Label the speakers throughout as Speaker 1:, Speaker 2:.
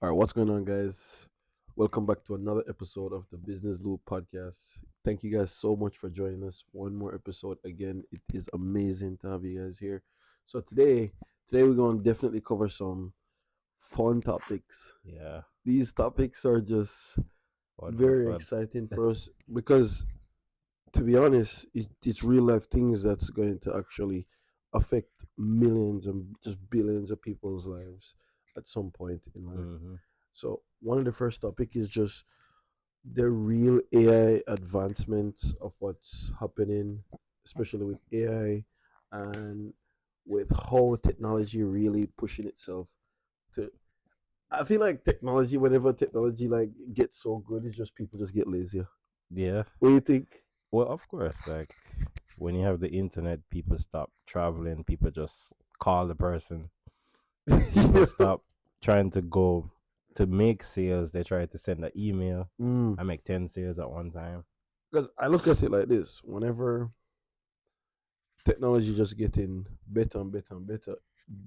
Speaker 1: All right, what's going on, guys? Welcome back to another episode of the Business Loop podcast. Thank you guys so much for joining us. One more episode again. It is amazing to have you guys here. So today we're going to definitely cover some fun topics.
Speaker 2: Yeah,
Speaker 1: These topics are just
Speaker 2: fun,
Speaker 1: very
Speaker 2: fun.
Speaker 1: exciting for us because, to be honest, it's real life things that's going to actually affect millions and just billions of people's lives at some point in life.
Speaker 2: Mm-hmm.
Speaker 1: So one of the first topic is just the real AI advancements of what's happening, especially with AI and with how technology really pushing itself to. I feel like technology, whenever technology like gets so good, it's just people just get lazier.
Speaker 2: Yeah.
Speaker 1: What do you think?
Speaker 2: Well, of course, like when you have the internet, people stop traveling. People just call the person. People stop trying to go to make sales. They try to send an email.
Speaker 1: Mm.
Speaker 2: I make 10 sales at one time.
Speaker 1: Because I look at it like this: whenever technology just getting better and better and better,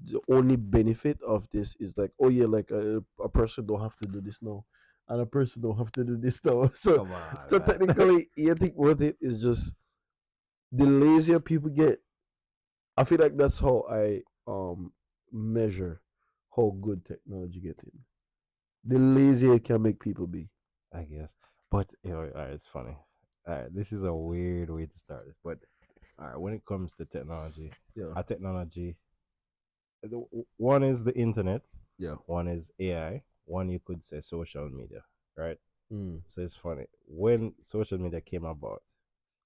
Speaker 1: the only benefit of this is like, oh yeah, like a person don't have to do this now, and a person don't have to do this now. So,
Speaker 2: Come on,
Speaker 1: so
Speaker 2: man.
Speaker 1: technically, you think what it is just the lazier people get. I feel like that's how I measure how good technology getting. The lazier it can make people be.
Speaker 2: I guess. But, it's funny. This is a weird way to start this. But, when it comes to technology,
Speaker 1: Yeah,
Speaker 2: our technology, one is the internet.
Speaker 1: yeah.
Speaker 2: One is AI. One you could say social media, right?
Speaker 1: Mm.
Speaker 2: So it's funny when social media came about.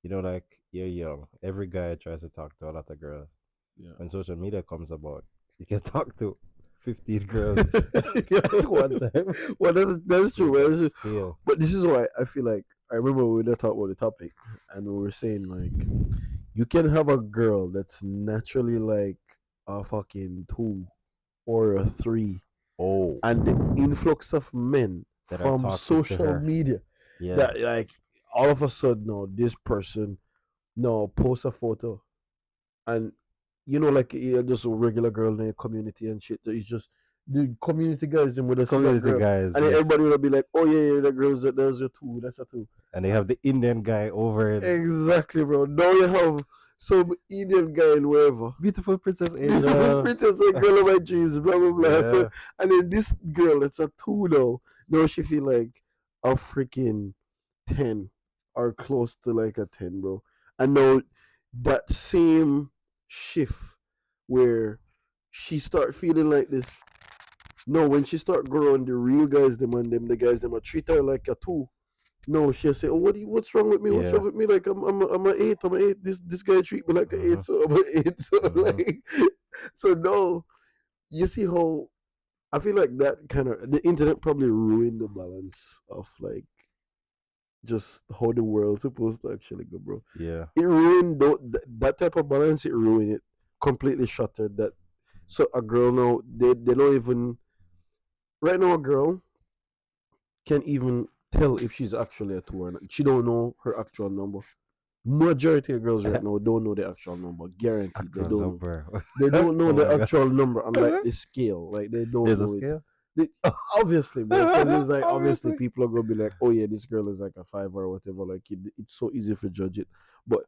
Speaker 2: Like you're young, every guy tries to talk to a lot of girls.
Speaker 1: Yeah.
Speaker 2: When social media comes about, you can talk to 15 girls
Speaker 1: Yeah.
Speaker 2: at one time.
Speaker 1: Well, that's true.
Speaker 2: There's a
Speaker 1: Man. That's true.
Speaker 2: scale.
Speaker 1: But this is why I feel like I remember we were talking about the topic, and we were saying like you can have a girl that's naturally like a fucking 2 or a 3,
Speaker 2: Oh,
Speaker 1: and the influx of men
Speaker 2: that are
Speaker 1: from
Speaker 2: talking to
Speaker 1: social
Speaker 2: her.
Speaker 1: media
Speaker 2: Yeah,
Speaker 1: that like all of a sudden, no, this person no post a photo, and like just a regular girl in a community and shit. It's just the community guys them would have see that
Speaker 2: community
Speaker 1: girl,
Speaker 2: guys,
Speaker 1: and then
Speaker 2: yes,
Speaker 1: everybody would be like, "Oh yeah, yeah, that girl's there's a 2, that's a 2."
Speaker 2: and they have the Indian guy over in
Speaker 1: Exactly, bro. Now you have some Indian guy in wherever.
Speaker 2: beautiful Princess
Speaker 1: Beautiful
Speaker 2: Angel.
Speaker 1: princess, a girl of my dreams, blah blah blah. So,
Speaker 2: Yeah,
Speaker 1: and then this girl, it's a 2 now. Now she feel like a freaking 10 or close to like a 10, bro. And now that same shift where she start feeling like this. No, when she start growing, the real guys them and them the guys them a treat her like a 2. No, she'll say, "Oh, what's wrong with me? What's
Speaker 2: yeah.
Speaker 1: wrong with me? Like I'm an 8. I'm an 8. This guy treat me like an 8,
Speaker 2: Mm-hmm.
Speaker 1: so I'm an 8." So
Speaker 2: Mm-hmm.
Speaker 1: like, so no, you see how I feel like that kind of the internet probably ruined the balance of like just how the world's supposed to actually go, bro.
Speaker 2: Yeah.
Speaker 1: It ruined that type of balance. It ruined it completely. Shattered that. So a girl now they don't even right now a girl can't even tell if she's actually a 2 or not. She don't know her actual number. Majority of girls right now don't know the actual number. Guaranteed, they
Speaker 2: Actual
Speaker 1: don't know.
Speaker 2: number.
Speaker 1: They don't know
Speaker 2: Oh
Speaker 1: the
Speaker 2: my god.
Speaker 1: actual number, unlike the scale. Like they don't
Speaker 2: There's a
Speaker 1: know it.
Speaker 2: scale?
Speaker 1: They, obviously, bro, because it's like obviously
Speaker 2: Obviously.
Speaker 1: people are gonna be like, oh yeah, this girl is like a 5 or whatever. Like it's so easy to judge it, but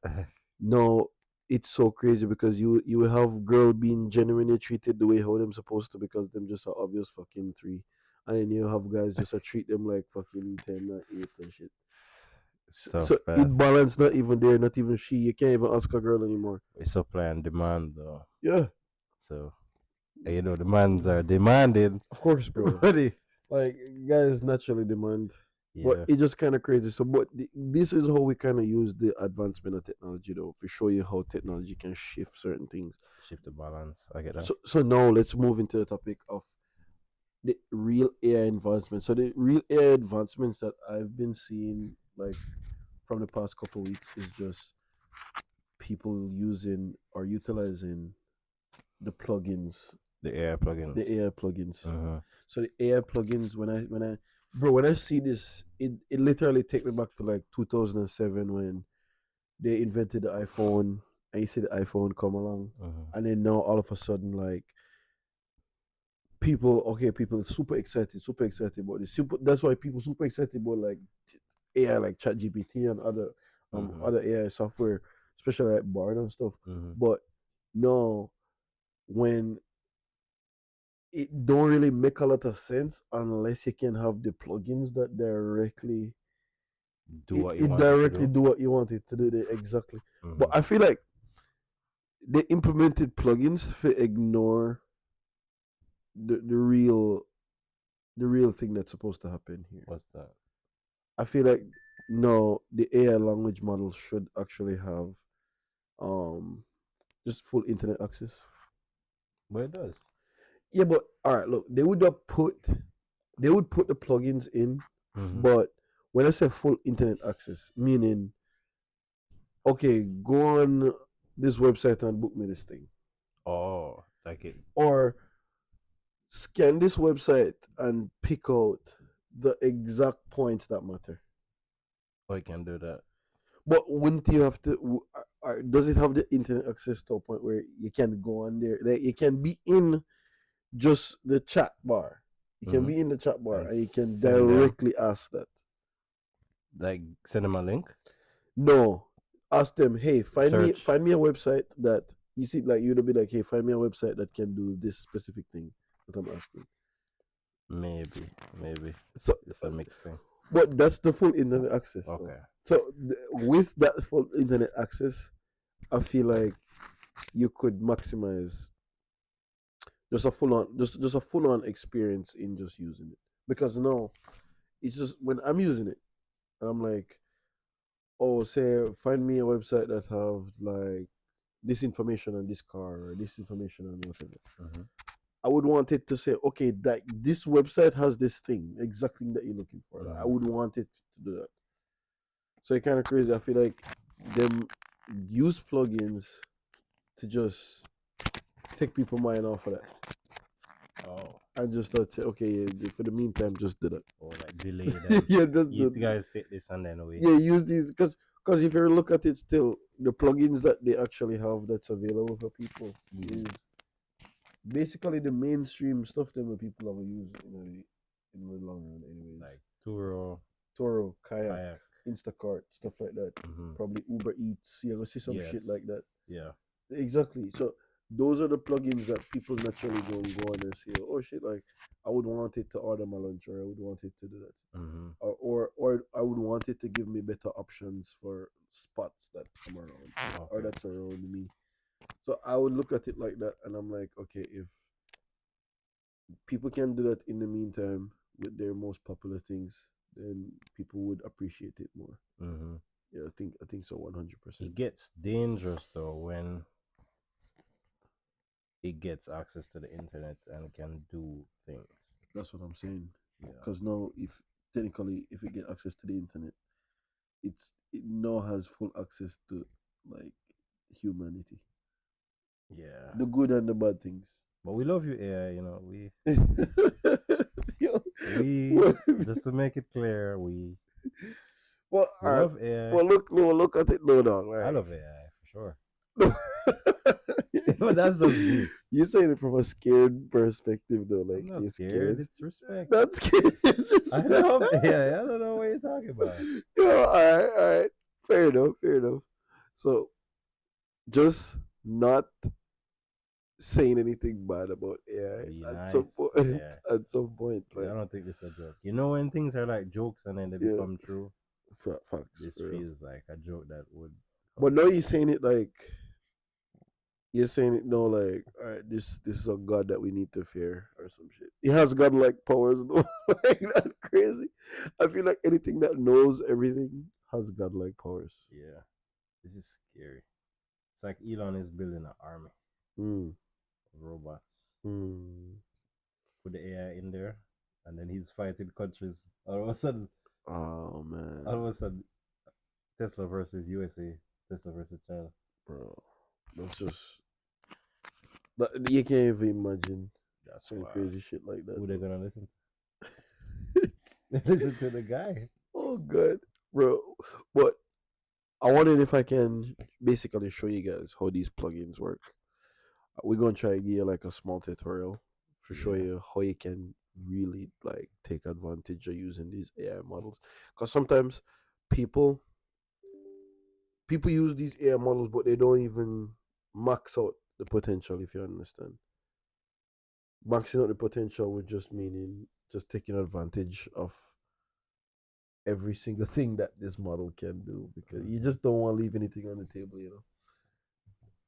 Speaker 1: no, it's so crazy because you have girl being genuinely treated the way how them supposed to because them just are obvious fucking 3, and then you have guys just treat them like fucking 10 or 8 and shit.
Speaker 2: It's
Speaker 1: So
Speaker 2: tough, man.
Speaker 1: it balance not even there, not even she. You can't even ask a girl anymore.
Speaker 2: It's supply and demand though.
Speaker 1: Yeah,
Speaker 2: So the demands are demanding.
Speaker 1: of course, bro.
Speaker 2: Buddy.
Speaker 1: Like guys naturally demand, but
Speaker 2: Yeah.
Speaker 1: it just kind of crazy. So, but this is how we kind of use the advancement of technology, though, to show you how technology can shift certain things.
Speaker 2: Shift the balance. I get that.
Speaker 1: So now let's move into the topic of the real AI advancements. So the real AI advancements that I've been seeing, like from the past couple of weeks, is just people using or utilizing the plugins,
Speaker 2: The AI
Speaker 1: the
Speaker 2: plugins.
Speaker 1: AI plugins.
Speaker 2: Uh-huh.
Speaker 1: So the AI plugins, when I see this, it literally take me back to like 2007 when they invented the iPhone, and you see the iPhone come along,
Speaker 2: Uh-huh.
Speaker 1: and then now all of a sudden like people, okay, people super excited about this. That's why people super excited about like AI, like ChatGPT and
Speaker 2: Mm-hmm.
Speaker 1: other AI software, especially like BARD and stuff.
Speaker 2: Mm-hmm.
Speaker 1: But no, when it don't really make a lot of sense unless you can have the plugins that directly
Speaker 2: Do what you
Speaker 1: it
Speaker 2: want it to
Speaker 1: directly
Speaker 2: do.
Speaker 1: do what you want it to do there exactly. But
Speaker 2: Mm-hmm.
Speaker 1: I feel like they implemented plugins to ignore the real thing that's supposed to happen here.
Speaker 2: What's that?
Speaker 1: I feel like no, the AI language model should actually have um just full internet access.
Speaker 2: But it does.
Speaker 1: Yeah, but all right, look, they would put the plugins in,
Speaker 2: Mm-hmm.
Speaker 1: but when I say full internet access, meaning okay, go on this website and book me this thing,
Speaker 2: Oh, like it.
Speaker 1: or scan this website and pick out the exact points that matter.
Speaker 2: Oh, you can do that.
Speaker 1: But wouldn't you have to? Does it have the internet access to a point where you can go on there? Like you can be in just the chat bar. You can
Speaker 2: Mm-hmm.
Speaker 1: be in the chat bar
Speaker 2: And
Speaker 1: and you can
Speaker 2: send them,
Speaker 1: directly ask that.
Speaker 2: like, send them a link.
Speaker 1: No, ask them. Hey,
Speaker 2: Search.
Speaker 1: find me a website that you see. Like you'd be like, hey, find me a website that can do this specific thing that I'm asking.
Speaker 2: Maybe. Maybe.
Speaker 1: So,
Speaker 2: It's a mixed thing.
Speaker 1: but that's the full internet access though.
Speaker 2: Okay.
Speaker 1: So with that full internet access, I feel like you could maximize just a full on experience in just using it. Because no, it's just when I'm using it, and I'm like, oh, say find me a website that have like this information on this car or this information on whatever.
Speaker 2: Mm-hmm.
Speaker 1: I would want it to say, okay, that this website has this thing, exact thing that you're looking for. Like, I
Speaker 2: Mm-hmm.
Speaker 1: would want it to do that. So it's kind of crazy. I feel like them use plugins to just take people mind off of that.
Speaker 2: Oh.
Speaker 1: And just start say, okay, yeah, for the meantime, just do that.
Speaker 2: Or like delay them.
Speaker 1: Yeah, that's
Speaker 2: You
Speaker 1: the
Speaker 2: guys take this and then wait.
Speaker 1: yeah. Use these because if you look at it, still the plugins that they actually have that's available for people is
Speaker 2: Mm.
Speaker 1: basically the mainstream stuff that people have used in the long run, anyways.
Speaker 2: Like Turo,
Speaker 1: Toro, Kayak,
Speaker 2: Kayak.
Speaker 1: Instacart, stuff like that.
Speaker 2: Mm-hmm.
Speaker 1: Probably Uber Eats. You ever see some
Speaker 2: Yes.
Speaker 1: shit like that?
Speaker 2: Yeah.
Speaker 1: Exactly. So those are the plugins that people naturally go on and say, oh shit, like I would want it to order my lunch, or I would want it to do that,
Speaker 2: Mm-hmm.
Speaker 1: or I would want it to give me better options for spots that come around or
Speaker 2: Okay.
Speaker 1: that's around me. So I would look at it like that, and I'm like, okay, if people can do that in the meantime with their most popular things, then people would appreciate it more.
Speaker 2: Mm-hmm.
Speaker 1: Yeah, I think so, 100%.
Speaker 2: It gets dangerous though when it gets access to the internet and can do things.
Speaker 1: That's what I'm saying.
Speaker 2: Yeah.
Speaker 1: Because now, if technically, if you get access to the internet, it now has full access to like humanity,
Speaker 2: Yeah.
Speaker 1: the good and the bad things.
Speaker 2: But we love you, AI. You know,
Speaker 1: Yo,
Speaker 2: we
Speaker 1: well,
Speaker 2: just to make it clear,
Speaker 1: well,
Speaker 2: we
Speaker 1: all right.
Speaker 2: love AI.
Speaker 1: Well, look at it, no, dog.
Speaker 2: I
Speaker 1: Like,
Speaker 2: love AI for sure. But that's just me.
Speaker 1: you're saying it from a scared perspective, though.
Speaker 2: I'm
Speaker 1: Like,
Speaker 2: not
Speaker 1: you're
Speaker 2: scared.
Speaker 1: scared.
Speaker 2: It's respect.
Speaker 1: That's scared. It's
Speaker 2: I
Speaker 1: just,
Speaker 2: love AI. I don't know what you're talking about.
Speaker 1: yo, all right. Fair enough, fair enough. So, just not saying anything bad about
Speaker 2: Be
Speaker 1: AI at some
Speaker 2: nice to
Speaker 1: point.
Speaker 2: AI.
Speaker 1: At some point,
Speaker 2: I
Speaker 1: like,
Speaker 2: don't think this is a joke. You know when things are like jokes and then they
Speaker 1: yeah,
Speaker 2: become true?
Speaker 1: facts,
Speaker 2: This
Speaker 1: for real.
Speaker 2: feels like a joke that would
Speaker 1: But
Speaker 2: come
Speaker 1: now
Speaker 2: true.
Speaker 1: you're saying it like you're saying it no like all right, this is a god that we need to fear or some shit. He has godlike powers though. Like that crazy. I feel like anything that knows everything has godlike powers.
Speaker 2: Yeah. This is scary. It's like Elon is building an army
Speaker 1: Hmm.
Speaker 2: of robots.
Speaker 1: Hmm.
Speaker 2: Put the AI in there, and then he's fighting countries.
Speaker 1: Oh man,
Speaker 2: All of a sudden, Tesla versus USA, Tesla versus China.
Speaker 1: bro, that's just you can't even imagine
Speaker 2: That's
Speaker 1: some
Speaker 2: wild.
Speaker 1: crazy shit like that,
Speaker 2: Who they
Speaker 1: bro.
Speaker 2: gonna listen to? Listen to the guy.
Speaker 1: Oh god, bro. But I wondered if I can basically show you guys how these plugins work. We're gonna try to give you like a small tutorial, to show
Speaker 2: Yeah.
Speaker 1: you how you can really like take advantage of using these AI models. Because sometimes people people use these AI models, but they don't even max out the potential. If you understand, maxing out the potential would just meaning just taking advantage of every single thing that this model can do because you
Speaker 2: Hmm.
Speaker 1: just don't want to leave anything on the table,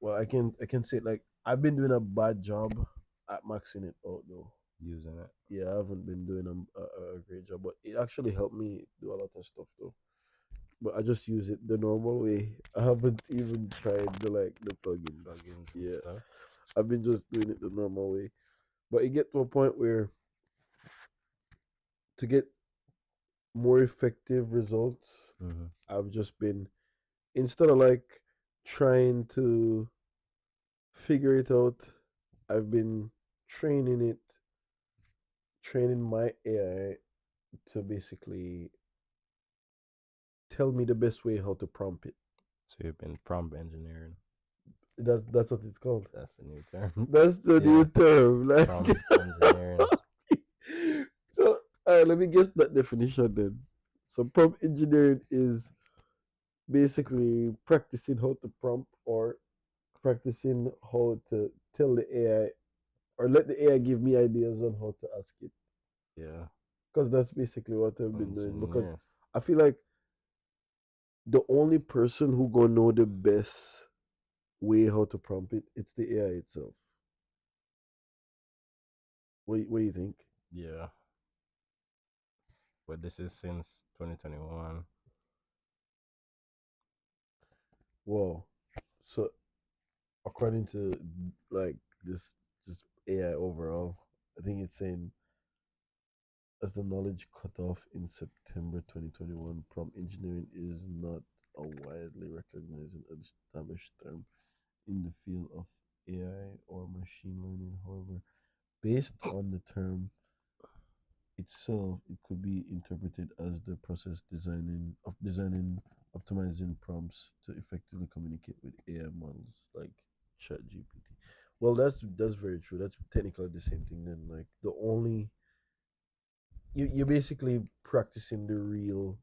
Speaker 1: Well, I can say like I've been doing a bad job at maxing it out though.
Speaker 2: Using it.
Speaker 1: Yeah, I haven't been doing a great job, but it actually helped me do a lot of stuff though. But I just use it the normal way. I haven't even tried the plugins.
Speaker 2: Plugins and
Speaker 1: Yeah,
Speaker 2: stuff.
Speaker 1: I've been just doing it the normal way. But it get to a point where to get more effective results,
Speaker 2: Hmm.
Speaker 1: I've just been instead of like trying to figure it out, I've been training it, training my AI to basically tell me the best way how to prompt it.
Speaker 2: So you've been prompt engineering.
Speaker 1: That's what it's called.
Speaker 2: That's the new term.
Speaker 1: That's the new
Speaker 2: Yeah.
Speaker 1: term. Like
Speaker 2: Prompt engineering.
Speaker 1: so let me guess that definition then. So prompt engineering is basically practicing how to prompt or practicing how to tell the AI or let the AI give me ideas on how to ask it.
Speaker 2: Yeah.
Speaker 1: Because that's basically what I've been doing. Because
Speaker 2: Engineer.
Speaker 1: I feel like the only person who gonna know the best way how to prompt it, it's the AI itself. What do you think?
Speaker 2: Yeah. But this is since 2021.
Speaker 1: Well, so according to like this just AI overall, I think it's saying as the knowledge cut off in September 2021, prompt engineering is not a widely recognized and established term in the field of AI or machine learning. However, based on the term itself, it could be interpreted as the process designing optimizing prompts to effectively communicate with AI models like ChatGPT. Well, that's very true. That's technically the same thing. Then, like the only you're basically practicing the real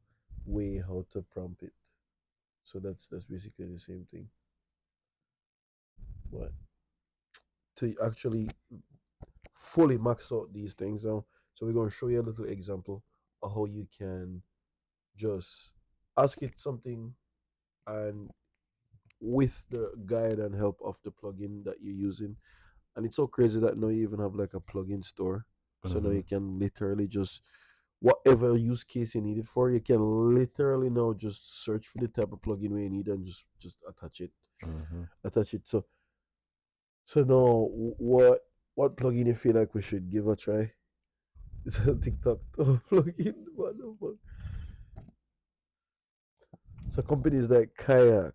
Speaker 1: way how to prompt it. So that's basically the same thing. But to actually fully max out these things now, so we're going to show you a little example of how you can just ask it something and with the guide and help of the plugin that you're using. And it's so crazy that now you even have like a plugin store. So now
Speaker 2: Mm-hmm.
Speaker 1: you can literally just whatever use case you need it for, you can literally now just search for the type of plugin we need and just attach it.
Speaker 2: Mm-hmm.
Speaker 1: Attach it. So now what plugin you feel like we should give a try? It's a TikTok plugin. What the fuck? So companies like Kayak,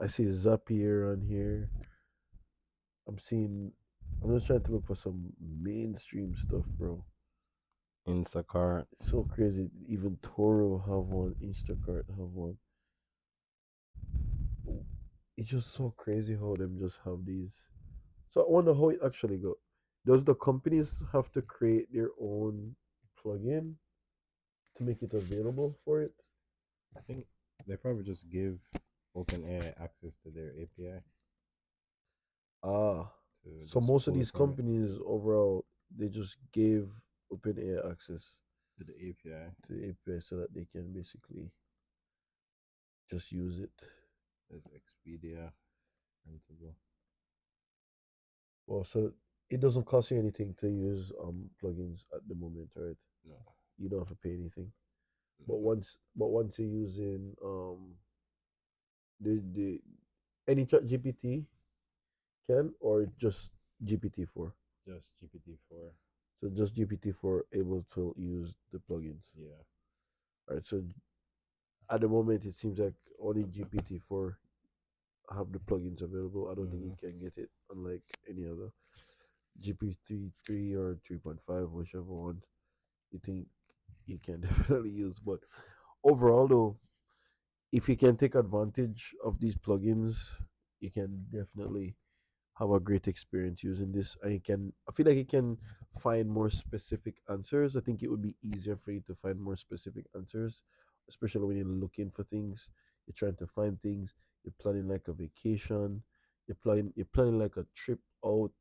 Speaker 1: I see Zapier on here. I'm seeing. I'm just trying to look for some mainstream stuff, bro.
Speaker 2: Instacart.
Speaker 1: It's so crazy. Even Toro have one. Instacart have one. It's just so crazy how them just have these. So I wonder how it actually go. Does the companies have to create their own plugin to make it available for it?
Speaker 2: I think they probably just give OpenAI access to their API
Speaker 1: Ah,
Speaker 2: to
Speaker 1: so
Speaker 2: just
Speaker 1: most of
Speaker 2: pull
Speaker 1: these
Speaker 2: from it
Speaker 1: companies overall they just gave OpenAI access
Speaker 2: to the API.
Speaker 1: to the API so that they can basically just use it.
Speaker 2: There's Expedia, Rentable.
Speaker 1: Well, so it doesn't cost you anything to use plugins at the moment, right?
Speaker 2: No,
Speaker 1: You don't have to pay anything. But
Speaker 2: no,
Speaker 1: once you're using the any chat GPT can or just GPT-4.
Speaker 2: just GPT-4.
Speaker 1: So just GPT-4 able to use the plugins.
Speaker 2: Yeah.
Speaker 1: All right. So at the moment it seems like only GPT-4 have the plugins available. I don't think you
Speaker 2: Mm-hmm.
Speaker 1: can get it unlike any other GPT 3 or 3.5, whichever one you think you can definitely use. But overall, though, if you can take advantage of these plugins, you can definitely have a great experience using this. I feel like it can find more specific answers. I think it would be easier for you to find more specific answers, especially when you're looking for things, you're trying to find things, you're planning like a vacation, you're planning like a trip out,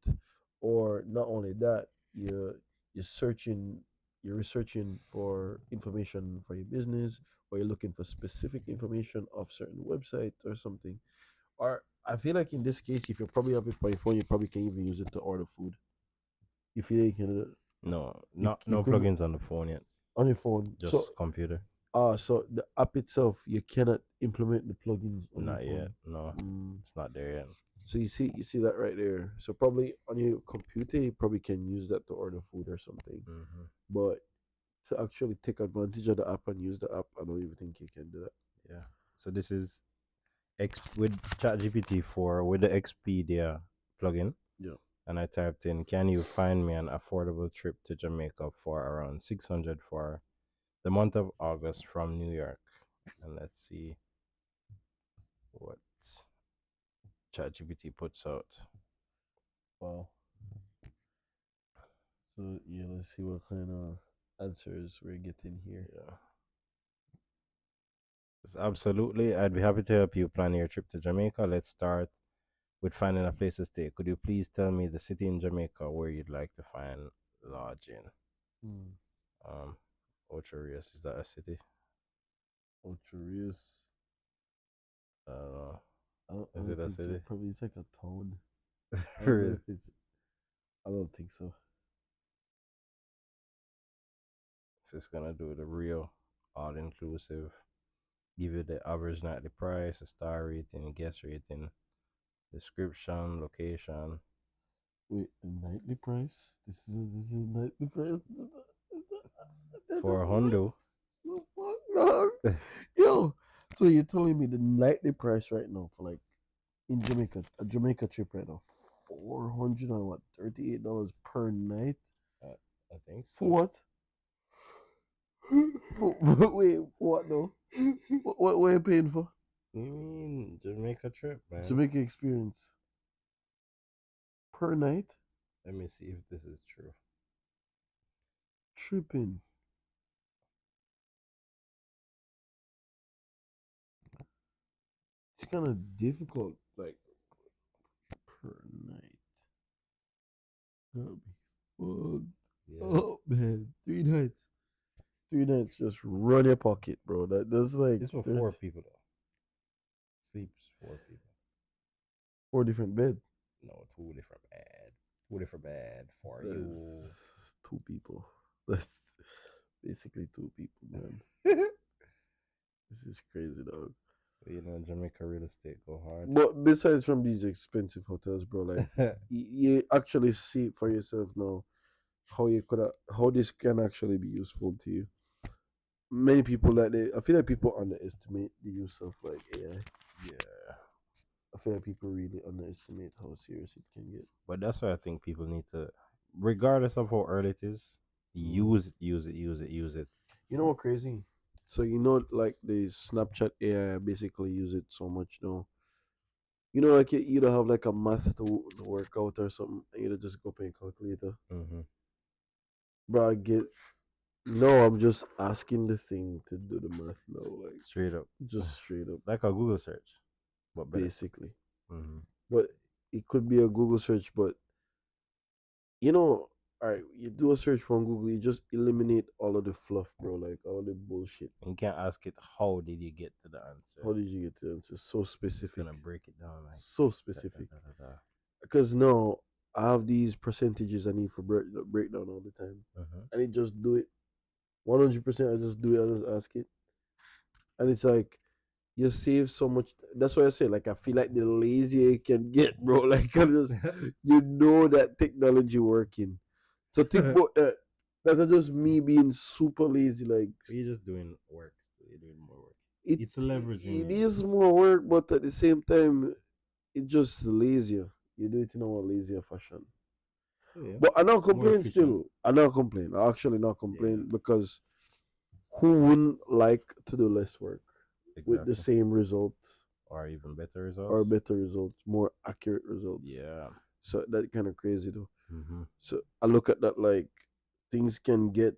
Speaker 1: or not only that, you're searching you're researching for information for your business, or you're looking for specific information of certain website or something. Or I feel like in this case, if you probably have it by phone, you probably can even use it to order food. You feel like you can,
Speaker 2: No,
Speaker 1: you,
Speaker 2: not
Speaker 1: you
Speaker 2: no
Speaker 1: couldn't
Speaker 2: plugins on the phone yet.
Speaker 1: on your phone.
Speaker 2: Just computer.
Speaker 1: So the app itself, you cannot implement the plugins on your
Speaker 2: Not yet.
Speaker 1: phone.
Speaker 2: No,
Speaker 1: Mm.
Speaker 2: it's not there yet.
Speaker 1: So you see that right there. So probably on your computer, you probably can use that to order food or something.
Speaker 2: Hmm.
Speaker 1: But to actually take advantage of the app and use the app, I don't even think you can do that.
Speaker 2: Yeah. So this is with ChatGPT 4 with the Expedia plugin,
Speaker 1: Yeah.
Speaker 2: and I typed in, "Can you find me an affordable trip to Jamaica for around 600 for the month of August from New York?" And let's see what ChatGPT puts out.
Speaker 1: Wow. So yeah, let's see what kind of answers we're getting here.
Speaker 2: Yeah. Yes, absolutely. I'd be happy to help you plan your trip to Jamaica. Let's start with finding a place to stay. Could you please tell me the city in Jamaica where you'd like to find lodging?
Speaker 1: Hmm.
Speaker 2: Um, Ocho Rios, is that a city?
Speaker 1: Ultra.
Speaker 2: I don't know.
Speaker 1: I
Speaker 2: Is
Speaker 1: don't
Speaker 2: it a
Speaker 1: think so.
Speaker 2: city?
Speaker 1: Probably it's like a town. I don't know
Speaker 2: Really?
Speaker 1: if it's. I don't think so.
Speaker 2: It's just gonna do the real all inclusive. Give you the average nightly price, a star rating, guest rating, description, location.
Speaker 1: Wait, a nightly price? This is a nightly price.
Speaker 2: For a Hondo,
Speaker 1: The fuck, dog? Yo, so you're telling me the nightly price right now for like in Jamaica, a Jamaica trip right now, 400 and what, $38 per night?
Speaker 2: I, I think
Speaker 1: For
Speaker 2: so.
Speaker 1: what? For, wait, for what though? What are you paying for?
Speaker 2: You mean Jamaica trip, man?
Speaker 1: Jamaica experience per night?
Speaker 2: Let me see if this is true.
Speaker 1: Tripping. It's kind of difficult, like per night. That'll be fucked
Speaker 2: Yeah.
Speaker 1: up, man. 3 nights. 3 nights, just run your pocket, bro. That's like
Speaker 2: This for
Speaker 1: 30,
Speaker 2: 4 people though. Sleeps 4 people.
Speaker 1: 4 different beds.
Speaker 2: No, two different bed. Two different bed for you.
Speaker 1: That's 2 people. That's basically 2 people, man.
Speaker 2: You
Speaker 1: This is crazy, dog.
Speaker 2: know, Jamaica real estate go hard.
Speaker 1: But besides from these expensive hotels, bro, like you actually see for yourself now how this can actually be useful to you. Many people I feel like people underestimate the use of like AI.
Speaker 2: Yeah.
Speaker 1: I feel like people really underestimate how serious it can get.
Speaker 2: But that's why I think people need to, regardless of how early it is,
Speaker 1: Mm.
Speaker 2: use it, use it, use it, use it.
Speaker 1: You know what crazy? So like the Snapchat AI, basically use it so much now. Like you either have like a math to work out or something, and you just go pay a calculator.
Speaker 2: Hmm.
Speaker 1: Bro, I get no. I'm just asking the thing to do the math now, like
Speaker 2: Straight up.
Speaker 1: just straight up,
Speaker 2: Like a Google search, but better.
Speaker 1: basically.
Speaker 2: Hmm.
Speaker 1: But it could be a Google search, but you know, all right, you do a search from Google, you just eliminate all of the fluff, bro, like all the bullshit.
Speaker 2: And you can't ask it, how did you get to the
Speaker 1: How
Speaker 2: answer?
Speaker 1: did you get to the answer? So
Speaker 2: It's
Speaker 1: specific,
Speaker 2: gonna break it down like
Speaker 1: so
Speaker 2: da, da,
Speaker 1: specific.
Speaker 2: da, da, da.
Speaker 1: Because now I have these percentages I need for breakdown all the time,
Speaker 2: Mhm.
Speaker 1: and it just do it 100%. I just do it. I just ask it, and it's like you save so much. That's why I say, like, I feel like the lazier you can get, bro. Like, I just that technology working. So think about that. That's just me being super lazy. Like,
Speaker 2: But you're just doing work. Still. You're doing more work.
Speaker 1: it
Speaker 2: It's leveraging
Speaker 1: it
Speaker 2: you.
Speaker 1: is more work, but at the same time, it just lazier. You do it in a more lazier fashion.
Speaker 2: Yeah.
Speaker 1: But I not
Speaker 2: More
Speaker 1: complain
Speaker 2: efficient.
Speaker 1: still. I not complain. I actually not
Speaker 2: Yeah.
Speaker 1: complain because who wouldn't like to do less work with the
Speaker 2: Exactly.
Speaker 1: same result
Speaker 2: Or even better
Speaker 1: or
Speaker 2: results.
Speaker 1: better results, more accurate results?
Speaker 2: Yeah.
Speaker 1: So that kind of crazy though.
Speaker 2: Mm-hmm.
Speaker 1: So I look at that like things can get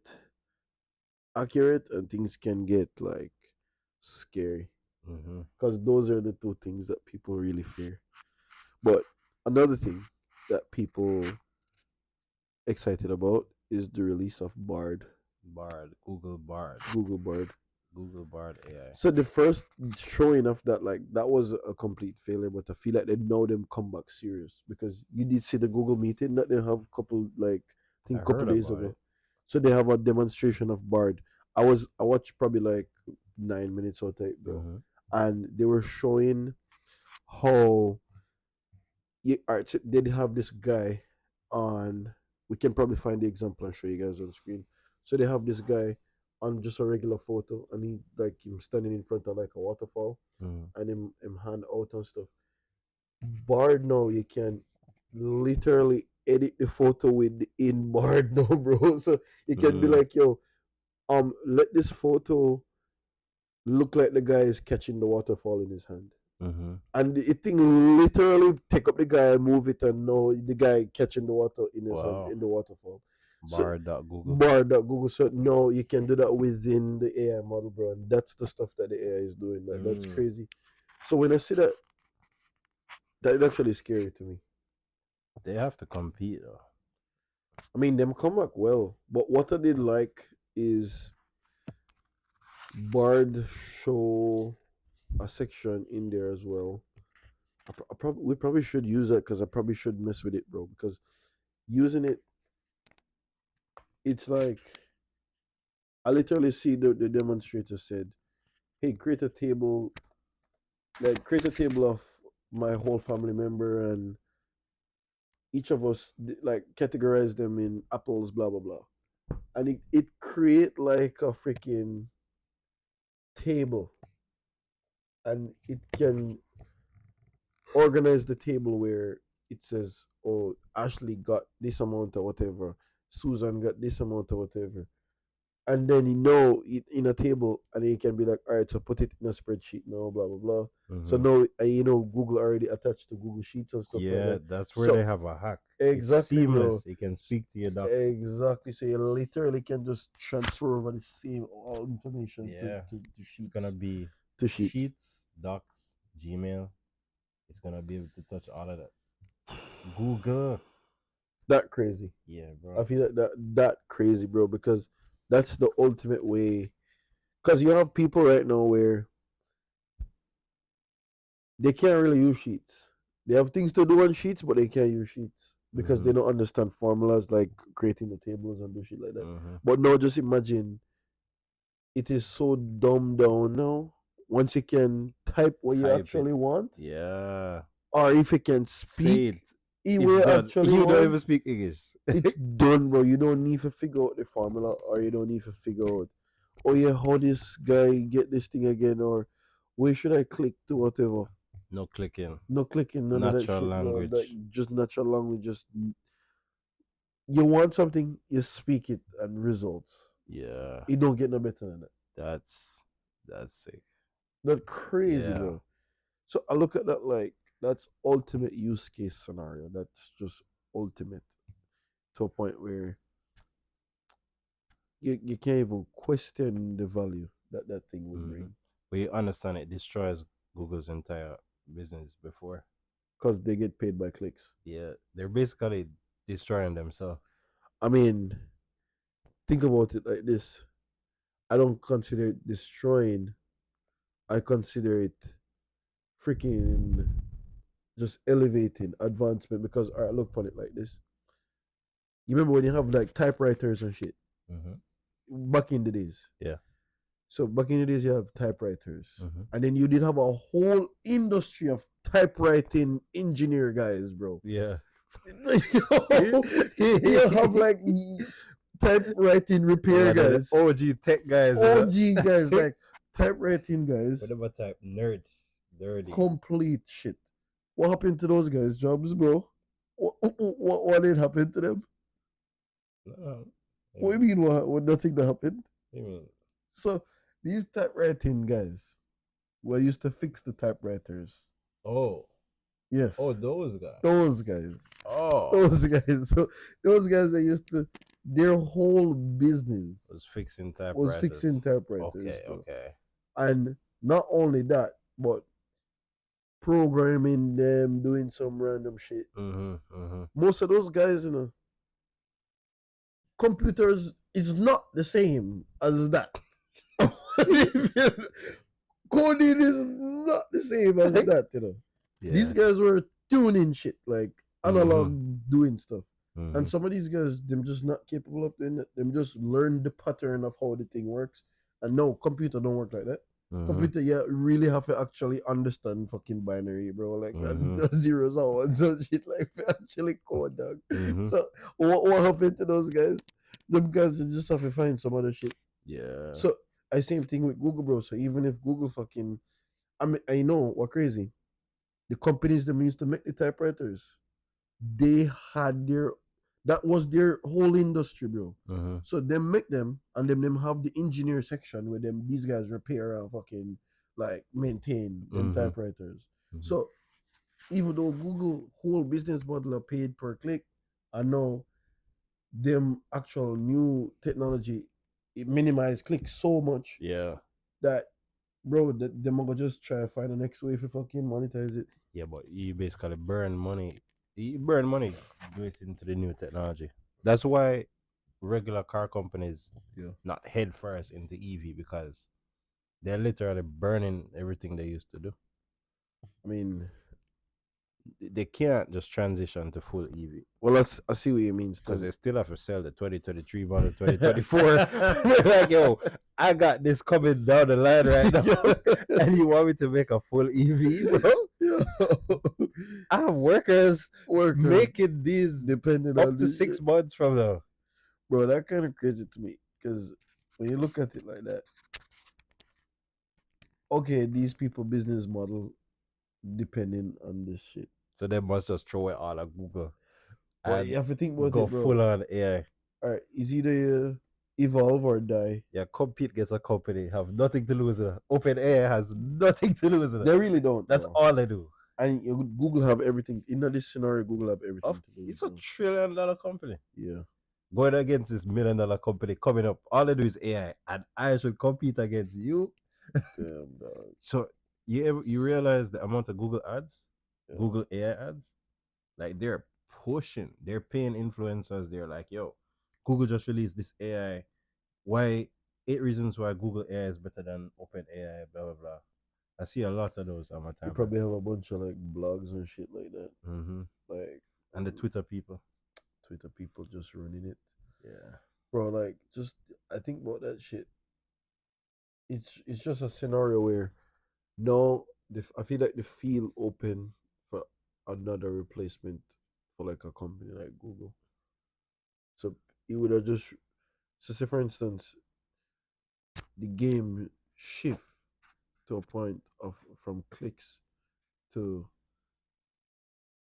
Speaker 1: accurate and things can get like scary
Speaker 2: Mm-hmm.
Speaker 1: because those are the two things that people really fear. But another thing that people excited about is the release of BARD,
Speaker 2: Bard, Google Bard,
Speaker 1: Google BARD.
Speaker 2: Google Bard AI.
Speaker 1: So the first showing of that, like that was a complete failure. But I feel like they know them come back serious because you did see the Google meeting that they have couple like I
Speaker 2: I
Speaker 1: think couple
Speaker 2: heard
Speaker 1: days
Speaker 2: about
Speaker 1: ago.
Speaker 2: it.
Speaker 1: So they have a demonstration of BARD. I watched probably like 9 minutes or type, bro,
Speaker 2: Mm-hmm.
Speaker 1: and they were showing how yeah, all right, so they have this guy on. We can probably find the example and show you guys on screen. So they have this guy on just a regular photo, and he like him standing in front of like a waterfall,
Speaker 2: Mm-hmm.
Speaker 1: and him hand out and stuff. Bard now you can literally edit the photo with the in Bard now, bro. So you can be
Speaker 2: Mm-hmm.
Speaker 1: like, yo, let this photo look like the guy is catching the waterfall in his hand.
Speaker 2: Mm-hmm.
Speaker 1: And the thing literally take up the guy, move it, and know the guy catching the water in his hand
Speaker 2: Wow.
Speaker 1: in the waterfall. So
Speaker 2: Bard.google.
Speaker 1: bar that Google said no, you can do that within the AI model, bro. And that's the stuff that the AI is doing. Like that's
Speaker 2: Mm.
Speaker 1: crazy. So when I see that, that actually scary to me.
Speaker 2: They have to compete though.
Speaker 1: I mean, them come back well, but what I did like is Bard show a section in there as well. We probably should use that because I probably should mess with it, bro. Because using it, it's like I literally see the demonstrator said, "Hey, create a table of my whole family member, and each of us like categorize them in apples, blah blah blah." And it create like a freaking table, and it can organize the table where it says, "Oh, Ashley got this amount or whatever, Susan got this amount or whatever." And then you know it in a table, and then you can be like, all right, so put it in a spreadsheet now, blah blah blah. So
Speaker 2: Mm-hmm.
Speaker 1: now you know Google already attached to Google Sheets and stuff like
Speaker 2: Yeah,
Speaker 1: that.
Speaker 2: that's where
Speaker 1: So
Speaker 2: they have a hack. It's
Speaker 1: exactly,
Speaker 2: seamless.
Speaker 1: bro.
Speaker 2: You can speak to your docs.
Speaker 1: Exactly. So you literally can just transfer over the same all information
Speaker 2: Yeah.
Speaker 1: to
Speaker 2: It's gonna
Speaker 1: sheets.
Speaker 2: be
Speaker 1: To sheets.
Speaker 2: Sheets, Docs, Gmail. It's gonna be able to touch all of that. Google.
Speaker 1: That crazy.
Speaker 2: Yeah,
Speaker 1: I
Speaker 2: bro.
Speaker 1: feel like that crazy, bro, because that's the ultimate way. Because you have people right now where they can't really use sheets. They have things to do on sheets, but they can't use sheets because
Speaker 2: Mm-hmm.
Speaker 1: they don't understand formulas like creating the tables and do shit like that.
Speaker 2: Mm-hmm.
Speaker 1: But now, just imagine it is so dumbed down now. Once you can type what you
Speaker 2: Type it.
Speaker 1: actually want,
Speaker 2: Yeah.
Speaker 1: or if you can
Speaker 2: Say
Speaker 1: speak
Speaker 2: it.
Speaker 1: what
Speaker 2: It's
Speaker 1: you
Speaker 2: done.
Speaker 1: actually
Speaker 2: You don't even
Speaker 1: want,
Speaker 2: speak English.
Speaker 1: it's done, bro. You don't need to figure out the formula, or you don't need to figure out, oh yeah, how this guy get this thing again, or where should I click to whatever.
Speaker 2: No clicking.
Speaker 1: No clicking, none of that
Speaker 2: Natural
Speaker 1: shit, bro. Like
Speaker 2: language.
Speaker 1: just natural language. Just you want something, you speak it, and results.
Speaker 2: Yeah.
Speaker 1: You don't get no better than that.
Speaker 2: That's that's sick.
Speaker 1: That's crazy,
Speaker 2: Yeah.
Speaker 1: bro. So I look at that like that's ultimate use case scenario. That's just ultimate to a point where you can't even question the value that that thing would
Speaker 2: Mm-hmm.
Speaker 1: bring
Speaker 2: But you understand it destroys Google's entire business before.
Speaker 1: because they get paid by clicks.
Speaker 2: Yeah. They're basically destroying themselves.
Speaker 1: I mean, think about it like this. I don't consider it destroying. I consider it freaking just elevating advancement because all right, look upon it like this. You remember when you have like typewriters and shit
Speaker 2: Mm-hmm.
Speaker 1: back in the days.
Speaker 2: Yeah.
Speaker 1: So back in the days you have typewriters.
Speaker 2: Mm-hmm.
Speaker 1: And then you did have a whole industry of typewriting engineer guys, bro.
Speaker 2: Yeah.
Speaker 1: You have like typewriting repair
Speaker 2: Yeah, the
Speaker 1: guys,
Speaker 2: OG tech guys, you know.
Speaker 1: OG guys, like typewriting guys,
Speaker 2: Whatever type nerd, dirty.
Speaker 1: complete shit. What happened to those guys' jobs, bro? What did happen to them?
Speaker 2: No,
Speaker 1: What do
Speaker 2: you
Speaker 1: you mean? What nothing that happened?
Speaker 2: mean?
Speaker 1: So these typewriting guys were used to fix the typewriters.
Speaker 2: Oh.
Speaker 1: Yes,
Speaker 2: Oh, those guys.
Speaker 1: those guys,
Speaker 2: Oh,
Speaker 1: those guys. So those guys are used to their whole business
Speaker 2: was fixing
Speaker 1: was fixing
Speaker 2: typewriters.
Speaker 1: typewriters,
Speaker 2: Okay,
Speaker 1: bro.
Speaker 2: okay.
Speaker 1: And not only that, but programming them, doing some random shit.
Speaker 2: Mhm, mhm.
Speaker 1: Most of those guys, computers is not the same as that. Coding is not the same as that. These
Speaker 2: Yeah.
Speaker 1: guys were tuning shit, like analog
Speaker 2: Mhm,
Speaker 1: doing stuff. And
Speaker 2: mhm,
Speaker 1: some of these guys, them just not capable of doing it. Them just learn the pattern of how the thing works. And no, computer don't work like that.
Speaker 2: mhm,
Speaker 1: Computer, yeah, really have to actually understand fucking binary, bro. Like
Speaker 2: mhm,
Speaker 1: zeros and ones and shit, like actually code, dog.
Speaker 2: mhm.
Speaker 1: So what happened to those guys? Them guys just have to find some other shit.
Speaker 2: Yeah.
Speaker 1: So I same thing with Google, bro. So even if Google fucking, I mean, I know what crazy. The companies that used to make the typewriters, they had their, that was their whole industry, bro.
Speaker 2: Mhm,
Speaker 1: So them make them, and them have the engineer section where them these guys repair and fucking like maintain them
Speaker 2: mhm,
Speaker 1: typewriters.
Speaker 2: mhm.
Speaker 1: So even though Google whole business model are paid per click, I know them actual new technology it minimize clicks so much
Speaker 2: Yeah.
Speaker 1: that bro, them gonna just try to find the next way for fucking monetize it.
Speaker 2: Yeah, but you basically burn money. You burn money going into the new technology. That's why regular car companies
Speaker 1: Yeah.
Speaker 2: not head first into EV because they're literally burning everything they used to do.
Speaker 1: I mean,
Speaker 2: They can't just transition to full EV
Speaker 1: well, I see what you mean
Speaker 2: because
Speaker 1: still.
Speaker 2: they still have to sell the 2023 model, 2024. They're like, yo, I got this coming down the line right now, and you want me to make a full EV, bro?
Speaker 1: Yeah.
Speaker 2: I have workers
Speaker 1: Workers
Speaker 2: making these
Speaker 1: depending
Speaker 2: up
Speaker 1: on
Speaker 2: to
Speaker 1: this
Speaker 2: six
Speaker 1: shit.
Speaker 2: months from now.
Speaker 1: Bro, that kind of crazy to me. Because when you look at it like that, okay, these people business model depending on this shit.
Speaker 2: So they must just throw it all at Google
Speaker 1: But you
Speaker 2: and
Speaker 1: have to think about
Speaker 2: go
Speaker 1: it, bro.
Speaker 2: full on AI.
Speaker 1: Alright, is either you evolve or die.
Speaker 2: Yeah, compete gets a company, have nothing to lose. Open AI has nothing to lose.
Speaker 1: They really don't,
Speaker 2: That's
Speaker 1: bro.
Speaker 2: all they do.
Speaker 1: And Google have everything. In this scenario, Google have everything to lose,
Speaker 2: It's a
Speaker 1: bro.
Speaker 2: $1 trillion company.
Speaker 1: Yeah.
Speaker 2: Going against this $1 million company coming up, all they do is AI, and I should compete against you.
Speaker 1: Damn, dog.
Speaker 2: So you realize the amount of Google ads,
Speaker 1: Yeah.
Speaker 2: Google AI ads, like they're pushing, they're paying influencers. They're like, yo, Google just released this AI. Why 8 reasons why Google AI is better than Open AI, blah blah blah. I see a lot of those on my
Speaker 1: You
Speaker 2: timeline.
Speaker 1: probably have a bunch of like blogs and shit like that.
Speaker 2: Hmm.
Speaker 1: Like
Speaker 2: And the Twitter people.
Speaker 1: Twitter people just running it.
Speaker 2: Yeah.
Speaker 1: Bro, like just I think about that shit. It's just a scenario where no I feel like the field open for another replacement for like a company like Google. So it would have just so say for instance, the game shift to a point of from clicks to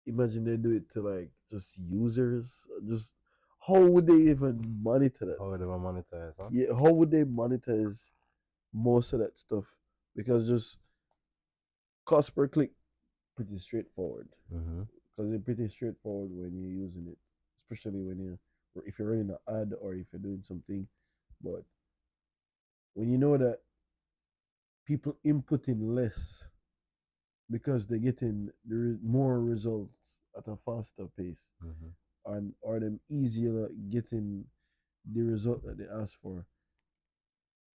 Speaker 1: imagine they do it to like just users. Just how would they even monitor that?
Speaker 2: How would they monetize, huh?
Speaker 1: Yeah, how would they monetize most of that stuff? Because just cost per click pretty straightforward.
Speaker 2: Mm-hmm.
Speaker 1: Because it's pretty straightforward when you're using it, especially when you or if you're running an ad or if you're doing something. But when you know that people inputting less because they're getting more results at a faster pace
Speaker 2: Mm-hmm.
Speaker 1: and or them easier getting the result that they ask for.